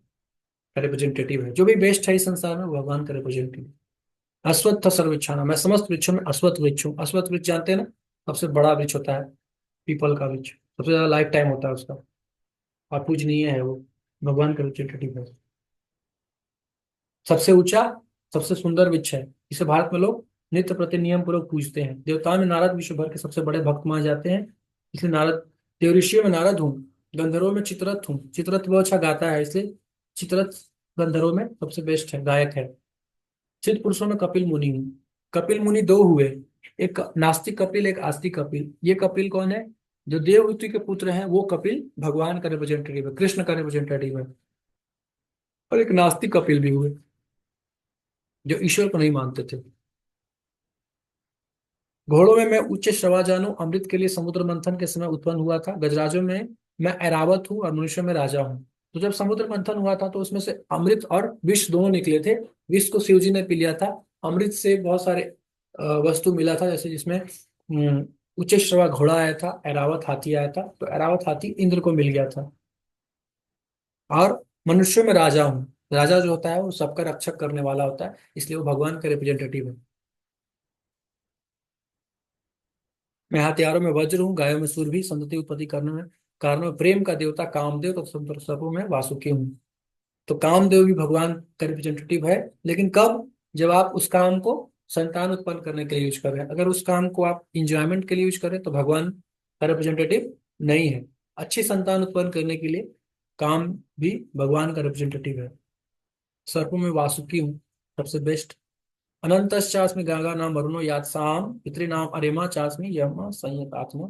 का रिप्रेजेंटेटिव है। जो भी बेस्ट है इस संसार में वो भगवान का रिप्रेजेंटेटिव। अश्वत्थ सर्वेक्षण, मैं समस्त वृक्षों में अश्वत्थ वृक्ष हूँ। अश्वत्थ वृक्ष जानते हैं ना, सबसे बड़ा वृक्ष होता है, पीपल का वृक्ष, सबसे ज्यादा लाइफ टाइम होता है उसका, और पूजनीय है वो, भगवान का रिप्रेजेंटेटिव है। सबसे ऊंचा, सबसे सुंदर वृक्ष है। इसे भारत में लोग नित्य प्रति नियम पूर्वक पूजते हैं। देवताओं में नारद विश्व भर के सबसे बड़े भक्त माने जाते हैं, इसलिए नारद, देवऋषियों में नारद हूँ। गंधर्वों में चित्ररथ हूँ। चित्ररथ बहुत अच्छा गाता है, इसलिए चित्ररथ गंधर्वों में सबसे बेस्ट है, गायक है। सिद्ध पुरुषों में कपिल मुनि हूँ। कपिल मुनि दो हुए, एक नास्तिक कपिल, एक आस्तिक कपिल। ये कपिल कौन है? जो देवहूति के पुत्र हैं वो कपिल भगवान का रिप्रेजेंटेटिव है, कृष्ण का रिप्रेजेंटेटिव है। और एक नास्तिक कपिल भी हुए जो ईश्वर को नहीं मानते थे। घोड़ों में मैं उच्च श्रवा जानू, अमृत के लिए समुद्र मंथन के समय उत्पन्न हुआ था। गजराजों में मैं ऐरावत हूँ और मनुष्यों में राजा हूँ। तो जब समुद्र मंथन हुआ था तो उसमें से अमृत और विष दोनों निकले थे। विष को शिव जी ने पी लिया था। अमृत से बहुत सारे वस्तु मिला था, जैसे जिसमें उच्च श्रवा घोड़ा आया था, ऐरावत हाथी आया था, तो ऐरावत हाथी इंद्र को मिल गया था। और मनुष्यों में राजा हूँ। राजा जो होता है वो सबका रक्षक करने वाला होता है, इसलिए वो भगवान का रिप्रेजेंटेटिव है। मैं हथियारों में वज्र हूँ, गायों में सूर भी, संतति उत्पत्ति करने में कारण में प्रेम का देवता कामदेव, तो सर्पों में वासुकी हूँ। तो कामदेव भी भगवान का रिप्रेजेंटेटिव है, लेकिन कब? जब आप उस काम को संतान उत्पन्न करने के लिए यूज कर रहे हैं। अगर उस काम को आप इंजॉयमेंट के लिए यूज करें तो भगवान का रिप्रेजेंटेटिव नहीं है। अच्छी संतान उत्पन्न करने के लिए काम भी भगवान का रिप्रेजेंटेटिव है। सर्पों में वासुकी हूँ, सबसे बेस्ट। अनंतश्चास्मि गंगा नाम वरुणो यात्साम पितृनाम अरेमा चास्मि यम संयतात्मा।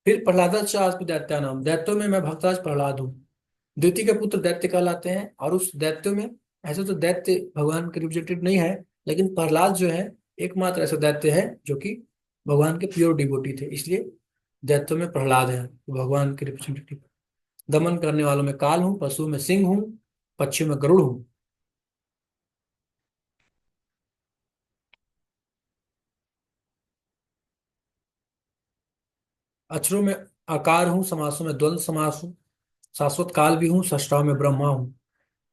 फिर प्रहलादास्मि दैत्या नाम, दैत्यों में मैं भक्तराज प्रहलाद हूँ। द्वितीय के पुत्र दैत्य कहलाते हैं, और उस दैत्यों में, ऐसे तो दैत्य भगवान के रिप्रेजेंटेटिव नहीं है, लेकिन प्रहलाद जो है एकमात्र ऐसा दैत्य है जो कि भगवान के प्योर डिवोटी थे, इसलिए दैत्यों में प्रहलाद है, तो भगवान के रिप्रेजेंटेटिव। दमन करने वालों में काल हूँ, पशु में सिंह हूँ, पक्षियों में गरुड़ हूँ। अक्षरों में आकार हूँ, समासों में द्वंद्व समास हूँ, शाश्वत काल भी हूँ, सृष्टाओं में ब्रह्मा हूँ।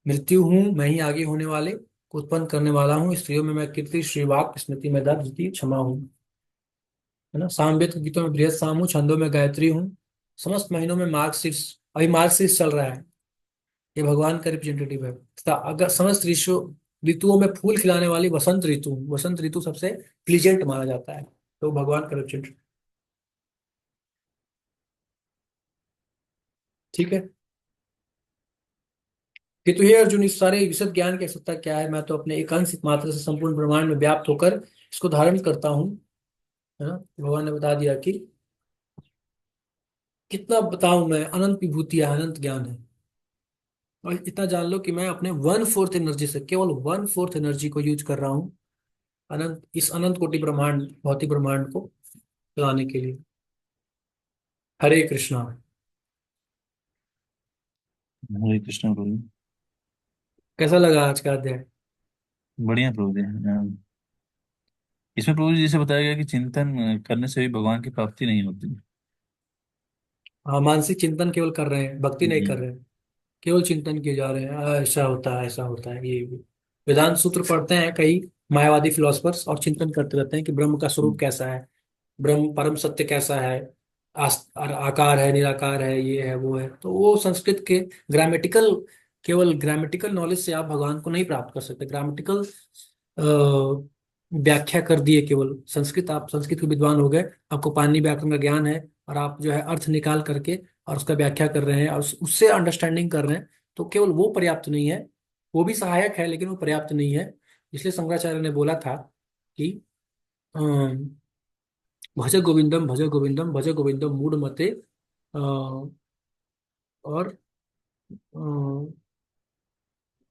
मृत्यु हूँ, मैं ही आगे होने वाले को उत्पन्न करने वाला हूँ। स्त्रियों में मैं कीर्ति, श्रीवाक, स्मृति में दर्द, द्वितीय क्षमा हूँ। है ना, सामवेद के गीतों में बृहत साम हूँ, छंदों में गायत्री हूँ। समस्त महीनों में मार्गशीर्ष, अभी मार्गशीर्ष चल रहा है, ये भगवान का रिप्रेजेंटेटिव है। तथा अगर समस्त ऋतु, ऋतुओं में फूल खिलाने वाली वसंत ऋतु, वसंत ऋतु सबसे प्लीजेंट माना जाता है, तो भगवान का रिप्रेजेंटेटिव। ठीक है। कि तू हे अर्जुन, इस सारे विशद ज्ञान की सत्ता क्या है? मैं तो अपने एक अंश मात्र से संपूर्ण ब्रह्मांड में व्याप्त होकर इसको धारण करता हूँ। है ना? भगवान ने बता दिया कि कितना बताऊं मैं, अनंत विभूति है, अनंत ज्ञान है। और इतना जान लो कि मैं अपने 1/4 एनर्जी से, केवल 1/4 एनर्जी को यूज कर रहा हूँ अनंत, इस अनंत कोटि ब्रह्मांड, भौतिक ब्रह्मांड को चलाने के लिए। हरे कृष्णा। हरे कृष्ण प्रभु। कैसा लगा आज का अध्याय? बढ़िया प्रभु जी। इसमें प्रभु जी जैसे बताया गया कि चिंतन करने से भी भगवान की प्राप्ति नहीं होती। हाँ, मानसिक चिंतन केवल कर रहे हैं, भक्ति नहीं कर हम्म। रहे हैं। केवल चिंतन किए जा रहे हैं, ऐसा होता है, ऐसा होता है, ये वेदांत सूत्र पढ़ते हैं कई मायावादी फिलोसफर्स, और चिंतन करते रहते हैं कि ब्रह्म का स्वरूप कैसा है, ब्रह्म परम सत्य कैसा है, आकार है, निराकार है, ये है, वो है। तो वो संस्कृत के ग्रामेटिकल, केवल ग्रामेटिकल नॉलेज से आप भगवान को नहीं प्राप्त कर सकते। ग्रामेटिकल व्याख्या कर दिए केवल संस्कृत, आप संस्कृत के विद्वान हो गए, आपको पाणिनि व्याकरण का ज्ञान है, और आप जो है अर्थ निकाल करके और उसका व्याख्या कर रहे हैं और उससे अंडरस्टैंडिंग कर रहे हैं, तो केवल वो पर्याप्त नहीं है। वो भी सहायक है, लेकिन वो पर्याप्त नहीं है। इसलिए शंकराचार्य ने बोला था कि भज गोविंदम, भज गोविंदम, भज गोविंदम मूढ़ मते। और अ,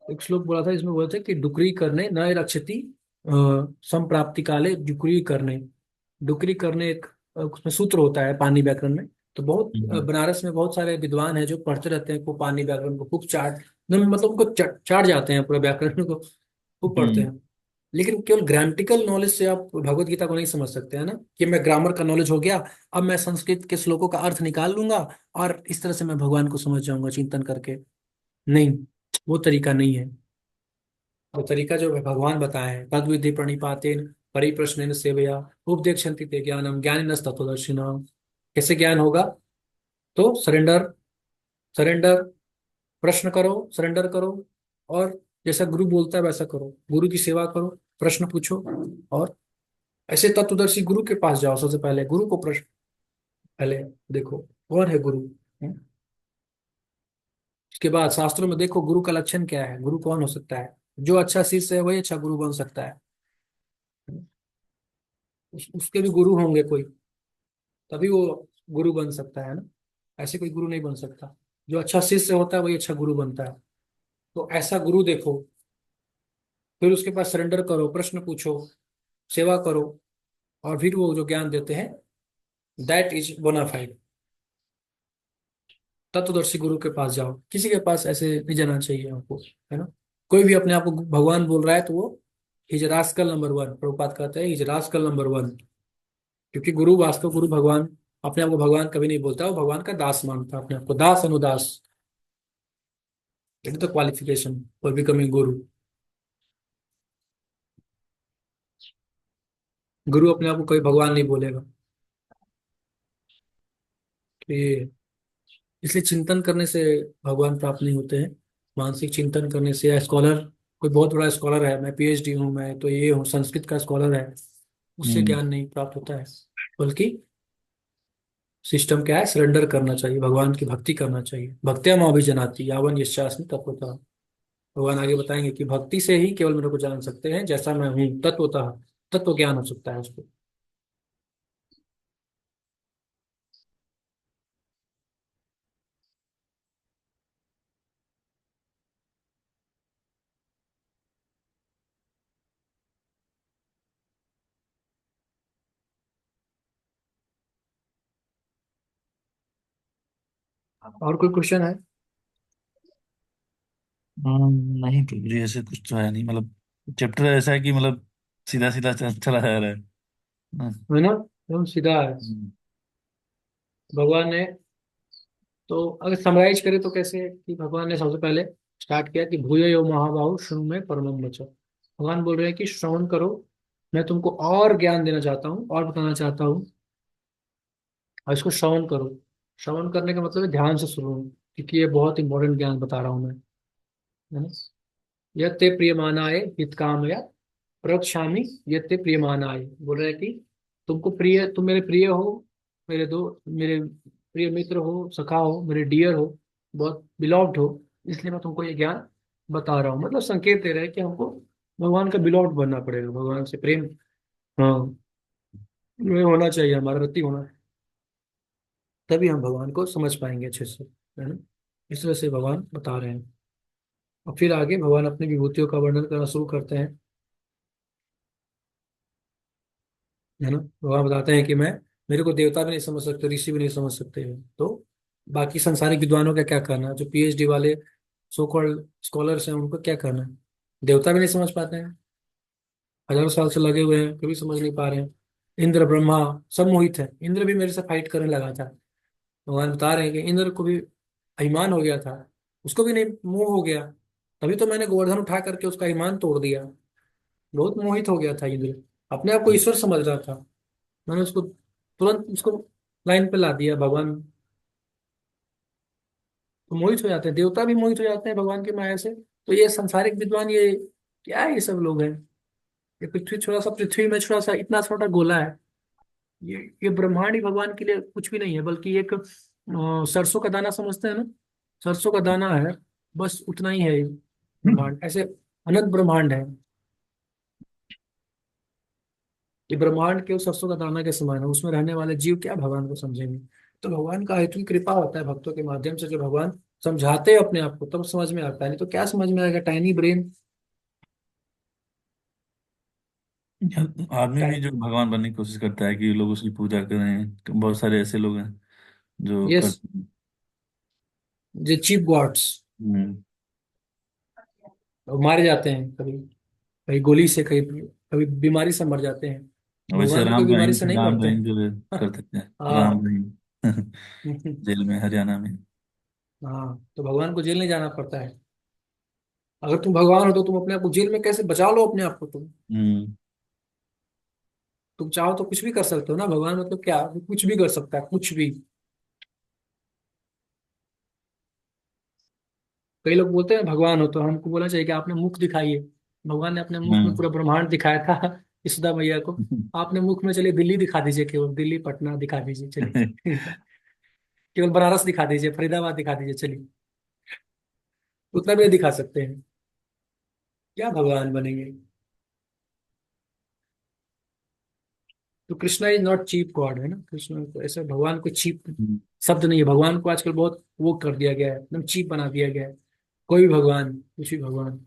एक श्लोक बोला था, इसमें बोला था कि डुकरी करने न रक्षति संप्राप्ति काले डुकरी करने। डुकरी करने एक उसमें सूत्र होता है पानी व्याकरण में। तो बहुत हम्म। बनारस में बहुत सारे विद्वान हैं जो पढ़ते रहते हैं, को पानी व्याकरण को खूब चाट, मतलब उनको चाट जाते हैं पूरे व्याकरण को, खूब पढ़ते हम्म। हैं। लेकिन केवल ग्रामेटिकल नॉलेज से आप भगवत गीता को नहीं समझ सकते, है ना? कि मैं ग्रामर का नॉलेज हो गया, अब मैं संस्कृत के श्लोकों का अर्थ निकाल लूंगा और इस तरह से मैं भगवान को समझ जाऊंगा चिंतन करके। नहीं, वो तरीका नहीं है। वो तरीका जो भगवान बताए हैं, तद विधि प्रणिपातेन परिप्रश्नेन सेवया उपदेक्षन्ति ते ज्ञानम ज्ञानिनस्तत्त्वदर्शिनः। कैसे ज्ञान होगा? तो सरेंडर, सरेंडर, प्रश्न करो, सरेंडर करो, और जैसा गुरु बोलता है वैसा करो, गुरु की सेवा करो, प्रश्न पूछो, और ऐसे तत्वदर्शी गुरु के पास जाओ। सबसे पहले गुरु को प्रश्न, पहले देखो कौन है गुरु। हम्म? उसके बाद शास्त्रों में देखो गुरु का लक्षण क्या है, गुरु कौन हो सकता है। जो अच्छा शिष्य है वही अच्छा गुरु बन सकता है। उसके भी गुरु होंगे कोई, तभी वो गुरु बन सकता है ना। ऐसे कोई गुरु नहीं बन सकता। जो अच्छा शिष्य होता है वही अच्छा गुरु बनता है। तो ऐसा गुरु देखो, फिर उसके पास सरेंडर करो, प्रश्न पूछो, सेवा करो, और फिर वो जो ज्ञान देते हैं, दैट इज बोनाफाइड। तत्वदर्शी गुरु के पास जाओ, किसी के पास ऐसे नहीं जाना चाहिए आपको, है ना? कोई भी अपने आप को भगवान बोल रहा है तो वो his rascal number one, Prabhupada कहते हैं हिज रास्कल नंबर वन। क्योंकि गुरु, वास्तव गुरु भगवान अपने आप को भगवान कभी नहीं बोलता, वो भगवान का दास मानता है अपने आप को, दास अनुदास। It is the qualification for becoming guru. गुरु अपने आप को कोई भगवान नहीं बोलेगा। तो ये, इसलिए चिंतन करने से भगवान प्राप्त नहीं होते हैं। मानसिक चिंतन करने से, या स्कॉलर, कोई बहुत बड़ा स्कॉलर है, मैं पीएचडी हूँ, मैं तो ये हूँ, संस्कृत का स्कॉलर है, उससे हम्म। ज्ञान नहीं प्राप्त होता है। बल्कि सिस्टम क्या है, सरेंडर करना चाहिए, भगवान की भक्ति करना चाहिए। भक्त्या मां भी जनाती यावन यशास्मि तत्वतः। भगवान आगे बताएंगे कि भक्ति से ही केवल मेरे को जान सकते हैं, जैसा मैं हूँ तत्वतः। तत्व ज्ञान हो सकता है उसको। और कोई क्वेश्चन है? नहीं प्रभु जी ऐसे कुछ तो है नहीं, मतलब चैप्टर ऐसा है कि मतलब सीधा सीधा चला जा रहा है। हम्म। है ना, एकदम सीधा है। भगवान ने, तो अगर समराइज करें तो कैसे, कि भगवान ने सबसे पहले स्टार्ट किया कि भूय यो महाबाहु शृणु में परमम वचः। भगवान बोल रहे हैं कि श्रवण करो, मैं तुमको और ज्ञान देना चाहता हूँ और बताना चाहता हूँ, और इसको श्रवण करो। श्रवण करने का मतलब है ध्यान से सुनो, क्योंकि ये बहुत इंपॉर्टेंट ज्ञान बता रहा हूँ मैं, है ना? यत्ते प्रियमानाय हितकामया प्रवक्ष्यामि, यत्ते प्रियमानाय, बोल रहे हैं कि तुमको प्रिय, तुम मेरे प्रिय हो, मेरे दो, मेरे प्रिय मित्र हो, सखा हो, मेरे डियर हो, बहुत बिलॉव्ड हो, इसलिए मैं तुमको ये ज्ञान बता रहा हूँ, मतलब संकेत दे रहे हैं कि हमको भगवान का बिलॉट बनना पड़ेगा, भगवान से प्रेम, हाँ, ये होना चाहिए, हमारा रति होना, तभी हम भगवान को समझ पाएंगे अच्छे से, है ना। इस तरह से भगवान बता रहे हैं। और फिर आगे भगवान अपनी विभूतियों का वर्णन करना शुरू करते हैं, है ना। भगवान बताते हैं कि मैं, मेरे को देवता भी नहीं समझ सकते, ऋषि भी नहीं समझ सकते हैं, तो बाकी संसारिक विद्वानों का क्या करना, जो पीएचडी वाले सो कॉल्ड स्कॉलर्स हैं उनको क्या करना है। देवता भी नहीं समझ पाते हैं, हजारों साल से लगे हुए हैं, कभी समझ नहीं पा रहे हैं। इंद्र ब्रह्मा सब मोहित है, इंद्र भी मेरे से फाइट करने लगा था। भगवान बता रहे हैं कि इंद्र को भी अभिमान हो गया था, उसको भी नहीं, मोह हो गया, तभी तो मैंने गोवर्धन उठा करके उसका ईमान तोड़ दिया। बहुत मोहित हो गया था इंद्र, अपने आप को ईश्वर समझ रहा था, मैंने उसको तुरंत उसको लाइन पे ला दिया भगवान। तो मोहित हो जाते हैं, देवता भी मोहित हो जाते हैं भगवान की माया से। तो ये संसारिक विद्वान, ये क्या है, ये सब लोग हैं। ये पृथ्वी, छोटा सा पृथ्वी में छोटा सा इतना छोटा गोला है, ये ब्रह्मांड ही भगवान के लिए कुछ भी नहीं है, बल्कि एक सरसों का दाना समझते हैं ना, सरसों का दाना है, बस उतना ही है ये ब्रह्मांड, ऐसे अनंत ब्रह्मांड है। ये ब्रह्मांड के उस सरसों का दाना के समान है, उसमें रहने वाले जीव क्या भगवान को समझेंगे। तो भगवान का इतनी कृपा होता है भक्तों के माध्यम से, जो भगवान समझाते हैं अपने आप को, तब समझ में आता है, नहीं तो क्या समझ में आएगा, टाइनी ब्रेन। आदमी भी जो भगवान बनने की कोशिश करता है कि लोग उसकी पूजा करें, तो बहुत सारे ऐसे लोग हैं जो यस, करते हैं। जो चीप गॉड्स, हम्म। मारे जाते हैं कभी, कभी गोली से, कभी कभी बीमारी से मर जाते हैं। वैसे भगवान भी कोई राम बीमारी रहीम से थे, नहीं राम मरते रहीम हैं। जो करते थे, राम हाँ। रहीम जेल में, हरियाणा में। हाँ, तो भगवान को जेल नहीं जाना पड़ता है। अगर तुम भगवान हो तो तुम अपने आप को जेल में कैसे बचा लो, अपने आप को हम्म। तुम चाहो तो कुछ भी कर सकते हो ना, भगवान मतलब क्या, कुछ भी कर सकता है, कुछ भी। कई लोग बोलते हैं भगवान हो, तो हमको बोलना चाहिए कि आपने मुख दिखाइए। भगवान ने अपने मुख में हम्म। पूरा ब्रह्मांड दिखाया था यशोदा मैया को। आपने मुख में, चलिए दिल्ली दिखा दीजिए, केवल दिल्ली पटना दिखा दीजिए चलिए केवल बनारस दिखा दीजिए, फरीदाबाद दिखा दीजिए चलिए, उतना भी नहीं दिखा सकते हैं, क्या भगवान बनेंगे। तो Krishna is not cheap god, है ना, कृष्ण को ऐसा, भगवान को चीप शब्द नहीं है, भगवान को आजकल बहुत वो कर दिया गया है, एकदम चीप बना दिया गया है। कोई भी भगवान, कुछ भी भगवान,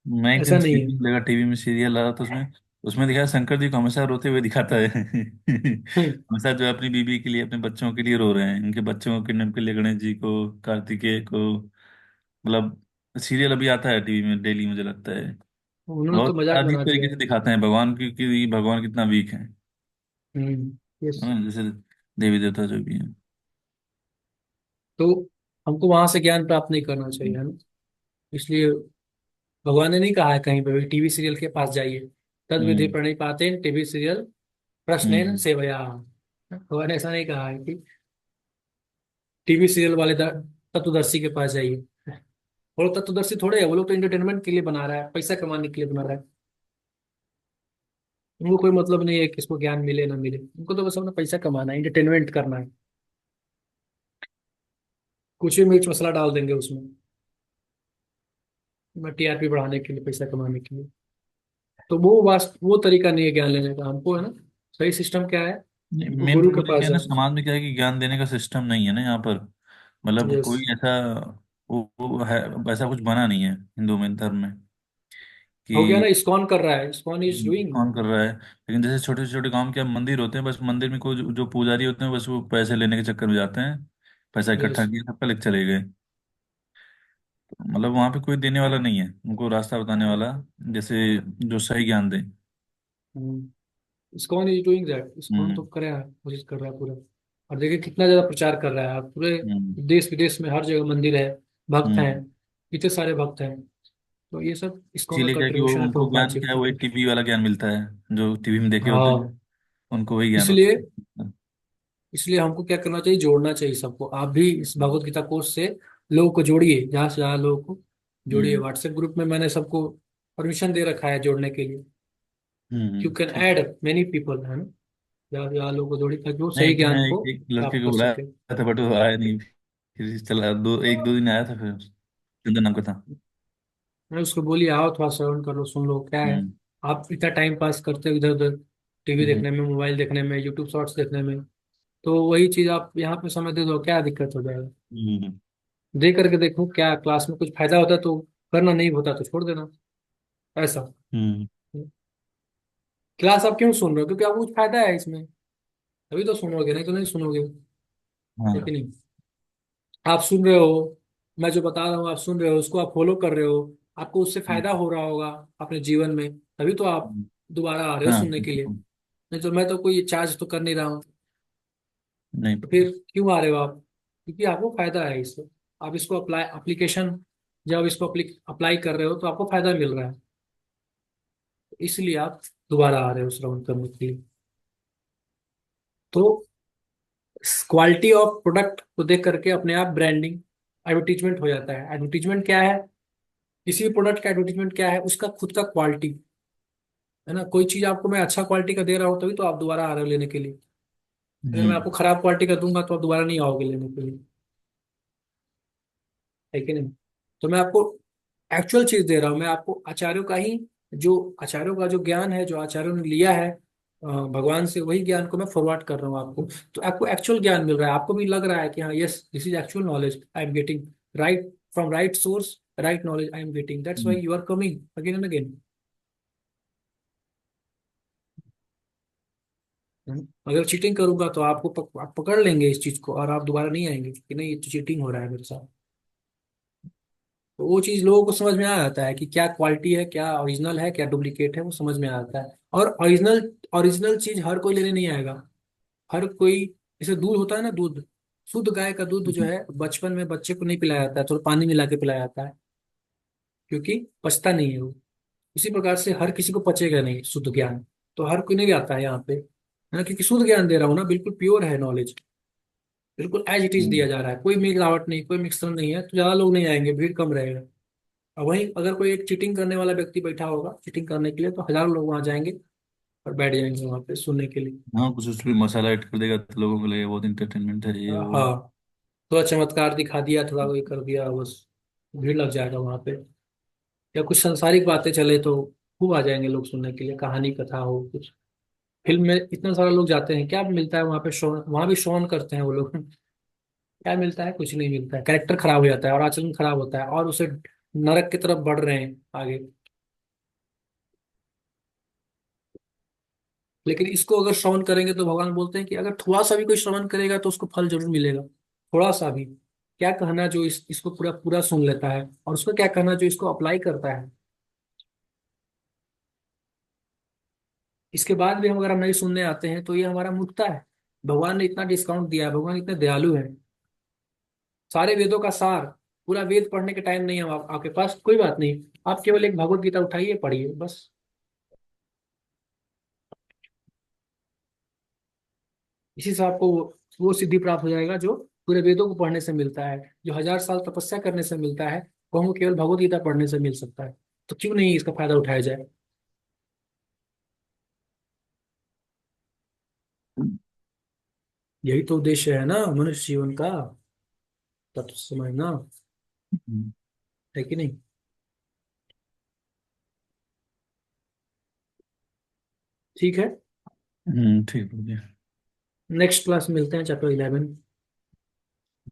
मैं एक ऐसा दिन नहीं है। सीरियल लगा, टीवी में सीरियल लगा, तो उसमें उसमें दिखाया शंकर जी को हमेशा रोते हुए दिखाता है हम्म, हमेशा जो है अपनी बीबी के लिए, अपने बच्चों के लिए रो रहे हैं, उनके बच्चों को किडनैप के लिए, गणेश जी को, कार्तिकेय को, मतलब सीरियल अभी आता है टीवी में डेली, मुझे लगता है। उन्होंने तो बहुत मजाक अजीब बना दिया तरीके है। से दिखाते हैं भगवान की कि भगवान कितना वीक है। यस। जैसे देवी देवता जो भी है। तो हमको वहां से ज्ञान प्राप्त नहीं करना चाहिए, है ना। इसलिए भगवान ने नहीं कहा है कहीं पे भी टीवी सीरियल के पास जाइए, तद विधि हम्म। प्रणिपातेन टीवी सीरियल प्रश्नेन हम्म। सेवया। भगवान ने ऐसा नहीं कहा है कि टीवी सीरियल वाले तत्वदर्शी के पास जाइए। वो लोग तत्वदर्शी थोड़े है, वो लोग तो एंटरटेनमेंट के लिए बना रहा है, पैसा कमाने के लिए बना रहा है। उनको कोई मतलब नहीं है कि इसको ज्ञान मिले ना मिले, उनको तो बस अपना पैसा कमाना है, एंटरटेनमेंट करना है। कुछ भी मिर्च मसाला डाल देंगे उसमें, टीआरपी बढ़ाने के लिए, पैसा कमाने के लिए। तो वो तरीका नहीं है ज्ञान लेने का, हमको है ना, सही सिस्टम क्या है, हमको मेन गुरु के प्रॉब्लम पास क्या है ना, जाना। समाज में क्या है कि ज्ञान देने का सिस्टम नहीं है ना यहाँ पर। मतलब यस, कोई ऐसा वो है, ऐसा कुछ बना नहीं है हिंदू में, धर्म में, हो गया ना, कि इस्कॉन कर रहा है, इस्कॉन इज डूइंग। कौन कर रहा है। लेकिन जैसे छोटे छोटे गांव के मंदिर होते हैं, बस मंदिर में कोई जो पुजारी होते हैं, बस वो पैसे लेने के चक्कर में जाते हैं, पैसा यस। इकट्ठा किया, सबका लेके चले गए। मतलब वहां पे कोई देने वाला नहीं है उनको रास्ता बताने वाला, जैसे जो सही ज्ञान दे। ISKCON is doing that, ISKCON तो हम्म। कर रहा है, कोशिश कर रहा है पूरा। और देखिए कितना ज्यादा प्रचार कर रहा है, अब पूरे हम्म। देश विदेश में हर जगह मंदिर है, भक्त हैं, हम्म। इतने सारे भक्त हैं। तो ये सब इस्कॉन का इसीलिए क्या कि वो कंट्रीब्यूशन है उनको प्रभुपाद ज्ञान जी क्या है, का। वही टीवी वाला ज्ञान मिलता है जो टीवी में देखे होते हैं, हाँ, उनको वही ज्ञान इसलिए होता है। इसलिए हमको क्या करना चाहिए, जोड़ना चाहिए सबको। आप भी इस भगवत गीता कोर्स से लोगों को जोड़िए, जहाँ से जहाँ लोगों को जोड़िए। हम्म। व्हाट्सएप ग्रुप में मैंने सबको परमिशन दे रखा है जोड़ने के लिए। यू कैन ठीक। ऐड मेनी पीपल, है ना, जहाँ जहाँ लोगों को जोड़िए, ताकि वो नहीं, सही एक ज्ञान मैं को एक लड़के प्राप्त को कर बुलाया सके। था, बट वो आया नहीं, फिर चला, 2 1 2 दिन आया था, फिर चंदन नाम का था। मैं उसको बोली आओ थोड़ा श्रवण कर लो, सुन लो क्या है। हम्म। आप इतना टाइम पास करते हो इधर उधर, टीवी हम्म। देखने में, मोबाइल देखने में, यूट्यूब शॉर्ट्स देखने में, तो वही चीज आप यहाँ पे समय दे दो, क्या दिक्कत हो जाएगा। हम्म। दे करके देखो क्या क्लास में कुछ फायदा होता है तो करना, नहीं होता तो छोड़ देना, ऐसा। हम्म। क्लास आप क्यों सुन रहे हो? क्योंकि आपको कुछ फायदा है इसमें, तभी तो सुनोगे, नहीं तो नहीं सुनोगे। है कि हाँ। नहीं? आप सुन रहे हो, मैं जो बता रहा हूँ आप सुन रहे हो, उसको आप फॉलो कर रहे हो, आपको उससे हम्म। फायदा हो रहा होगा अपने जीवन में, तभी तो आप हम्म। दोबारा आ रहे हो हाँ सुनने के लिए। बिल्कुल। नहीं तो मैं तो कोई चार्ज तो कर नहीं रहा हूँ, नहीं। तो फिर क्यों आ रहे हो आप? क्योंकि आपको फायदा है इससे। आप इसको अप्लाई एप्लीकेशन, जब इसको अप्लाई कर रहे हो तो आपको फायदा मिल रहा है, तो इसलिए आप दोबारा आ रहे हो श्रवण करने के लिए। तो क्वालिटी ऑफ प्रोडक्ट को देख करके अपने आप ब्रांडिंग, एडवर्टीजमेंट हो जाता है। एडवर्टीजमेंट क्या है? किसी भी प्रोडक्ट का एडवर्टीजमेंट क्या है? उसका खुद का क्वालिटी, है ना। कोई चीज आपको मैं अच्छा क्वालिटी का दे रहा हूँ तभी तो आप दोबारा आ रहे हो लेने के लिए। अगर मैं हम्म। आपको खराब क्वालिटी का दूंगा तो आप दोबारा नहीं आओगे लेने के लिए, है कि नहीं? तो मैं आपको एक्चुअल चीज दे रहा हूँ, मैं आपको आचार्यों का ही, जो आचार्यों का जो ज्ञान है, जो आचार्यों ने लिया है भगवान से, वही ज्ञान को मैं फॉरवर्ड कर रहा हूँ आपको। तो आपको एक्चुअल ज्ञान मिल रहा है, आपको भी लग रहा है कि हाँ yes this is actual knowledge I am getting, right from right source, right knowledge I am getting, that's why hmm. You are coming again and again. अगर चीटिंग करूंगा तो आपको आप पकड़ लेंगे इस चीज को, और आप दोबारा नहीं आएंगे कि नहीं ये तो चीटिंग हो रहा है मेरे साथ। तो वो चीज लोगों को समझ में आ जाता है कि क्या क्वालिटी है, क्या ओरिजिनल है, क्या डुप्लीकेट है, वो समझ में आ जाता है। और ओरिजिनल ओरिजिनल चीज हर कोई लेने नहीं आएगा। हर कोई, जैसे दूध होता है ना, दूध, शुद्ध गाय का दूध जो हम्म। है बचपन में बच्चे को नहीं पिलाया जाता है, थोड़ा पानी मिला के पिलाया जाता है, क्योंकि पचता नहीं है वो। उसी प्रकार से हर किसी को पचेगा नहीं शुद्ध ज्ञान, तो हर कोई नहीं आता है यहाँ पे, है ना, क्योंकि शुद्ध ज्ञान दे रहा हूँ ना, बिल्कुल प्योर है नॉलेज, बिल्कुल एज इट इज दिया हम्म। जा रहा है, कोई मिलावट नहीं, कोई मिक्सर नहीं है, तो ज्यादा लोग नहीं आएंगे, भीड़ कम रहेगा। और वहीं अगर कोई एक चीटिंग करने वाला व्यक्ति बैठा होगा चीटिंग करने के लिए, तो हजारों लोग वहां जाएंगे और बैठ जाएंगे वहां पे सुनने के लिए। हाँ, कुछ उसमें मसाला ऐड कर देगा तो लोगों को लगेगा बहुत इंटरटेनमेंट है ये वो। हाँ, थोड़ा चमत्कार दिखा दिया, थोड़ा वही कर दिया बस, भीड़ लग जाएगा वहां पे। या कुछ सांसारिक बातें चले तो खूब आ जाएंगे लोग सुनने के लिए, कहानी कथा हो कुछ। फिल्म में इतना सारा लोग जाते हैं, क्या मिलता है वहां पे? शो, वहां भी शोन करते हैं वो लोग। क्या मिलता है? कुछ नहीं मिलता है, कैरेक्टर खराब हो जाता है और आचरण खराब होता है, और उसे नरक की तरफ बढ़ रहे हैं आगे। लेकिन इसको अगर श्रवण करेंगे तो भगवान बोलते हैं कि अगर थोड़ा सा भी कोई श्रवण करेगा तो उसको फल जरूर मिलेगा, थोड़ा सा भी। क्या कहना जो इसको पूरा पूरा सुन लेता है, और उसको क्या कहना जो इसको अप्लाई करता है। इसके बाद भी हम अगर हम नहीं सुनने आते हैं तो ये हमारा मूर्खता है। भगवान ने इतना डिस्काउंट दिया है, भगवान इतने दयालु है। सारे वेदों का सार, पूरा वेद पढ़ने के टाइम नहीं है आपके पास, कोई बात नहीं, आप केवल एक भगवत गीता उठाइए पढ़िए बस। इसी से आपको वो सिद्धि प्राप्त हो जाएगा जो पूरे वेदों को पढ़ने से मिलता है, जो 1000 साल तपस्या करने से मिलता है, वो हमको केवल भगवत गीता पढ़ने से मिल सकता है। तो क्यों नहीं इसका फायदा उठाया जाए? यही तो उद्देश्य है ना मनुष्य जीवन का, तत्व समझना, हम्म। है कि नहीं? ठीक है, ठीक हो गया। नेक्स्ट क्लास मिलते हैं, चैप्टर 11।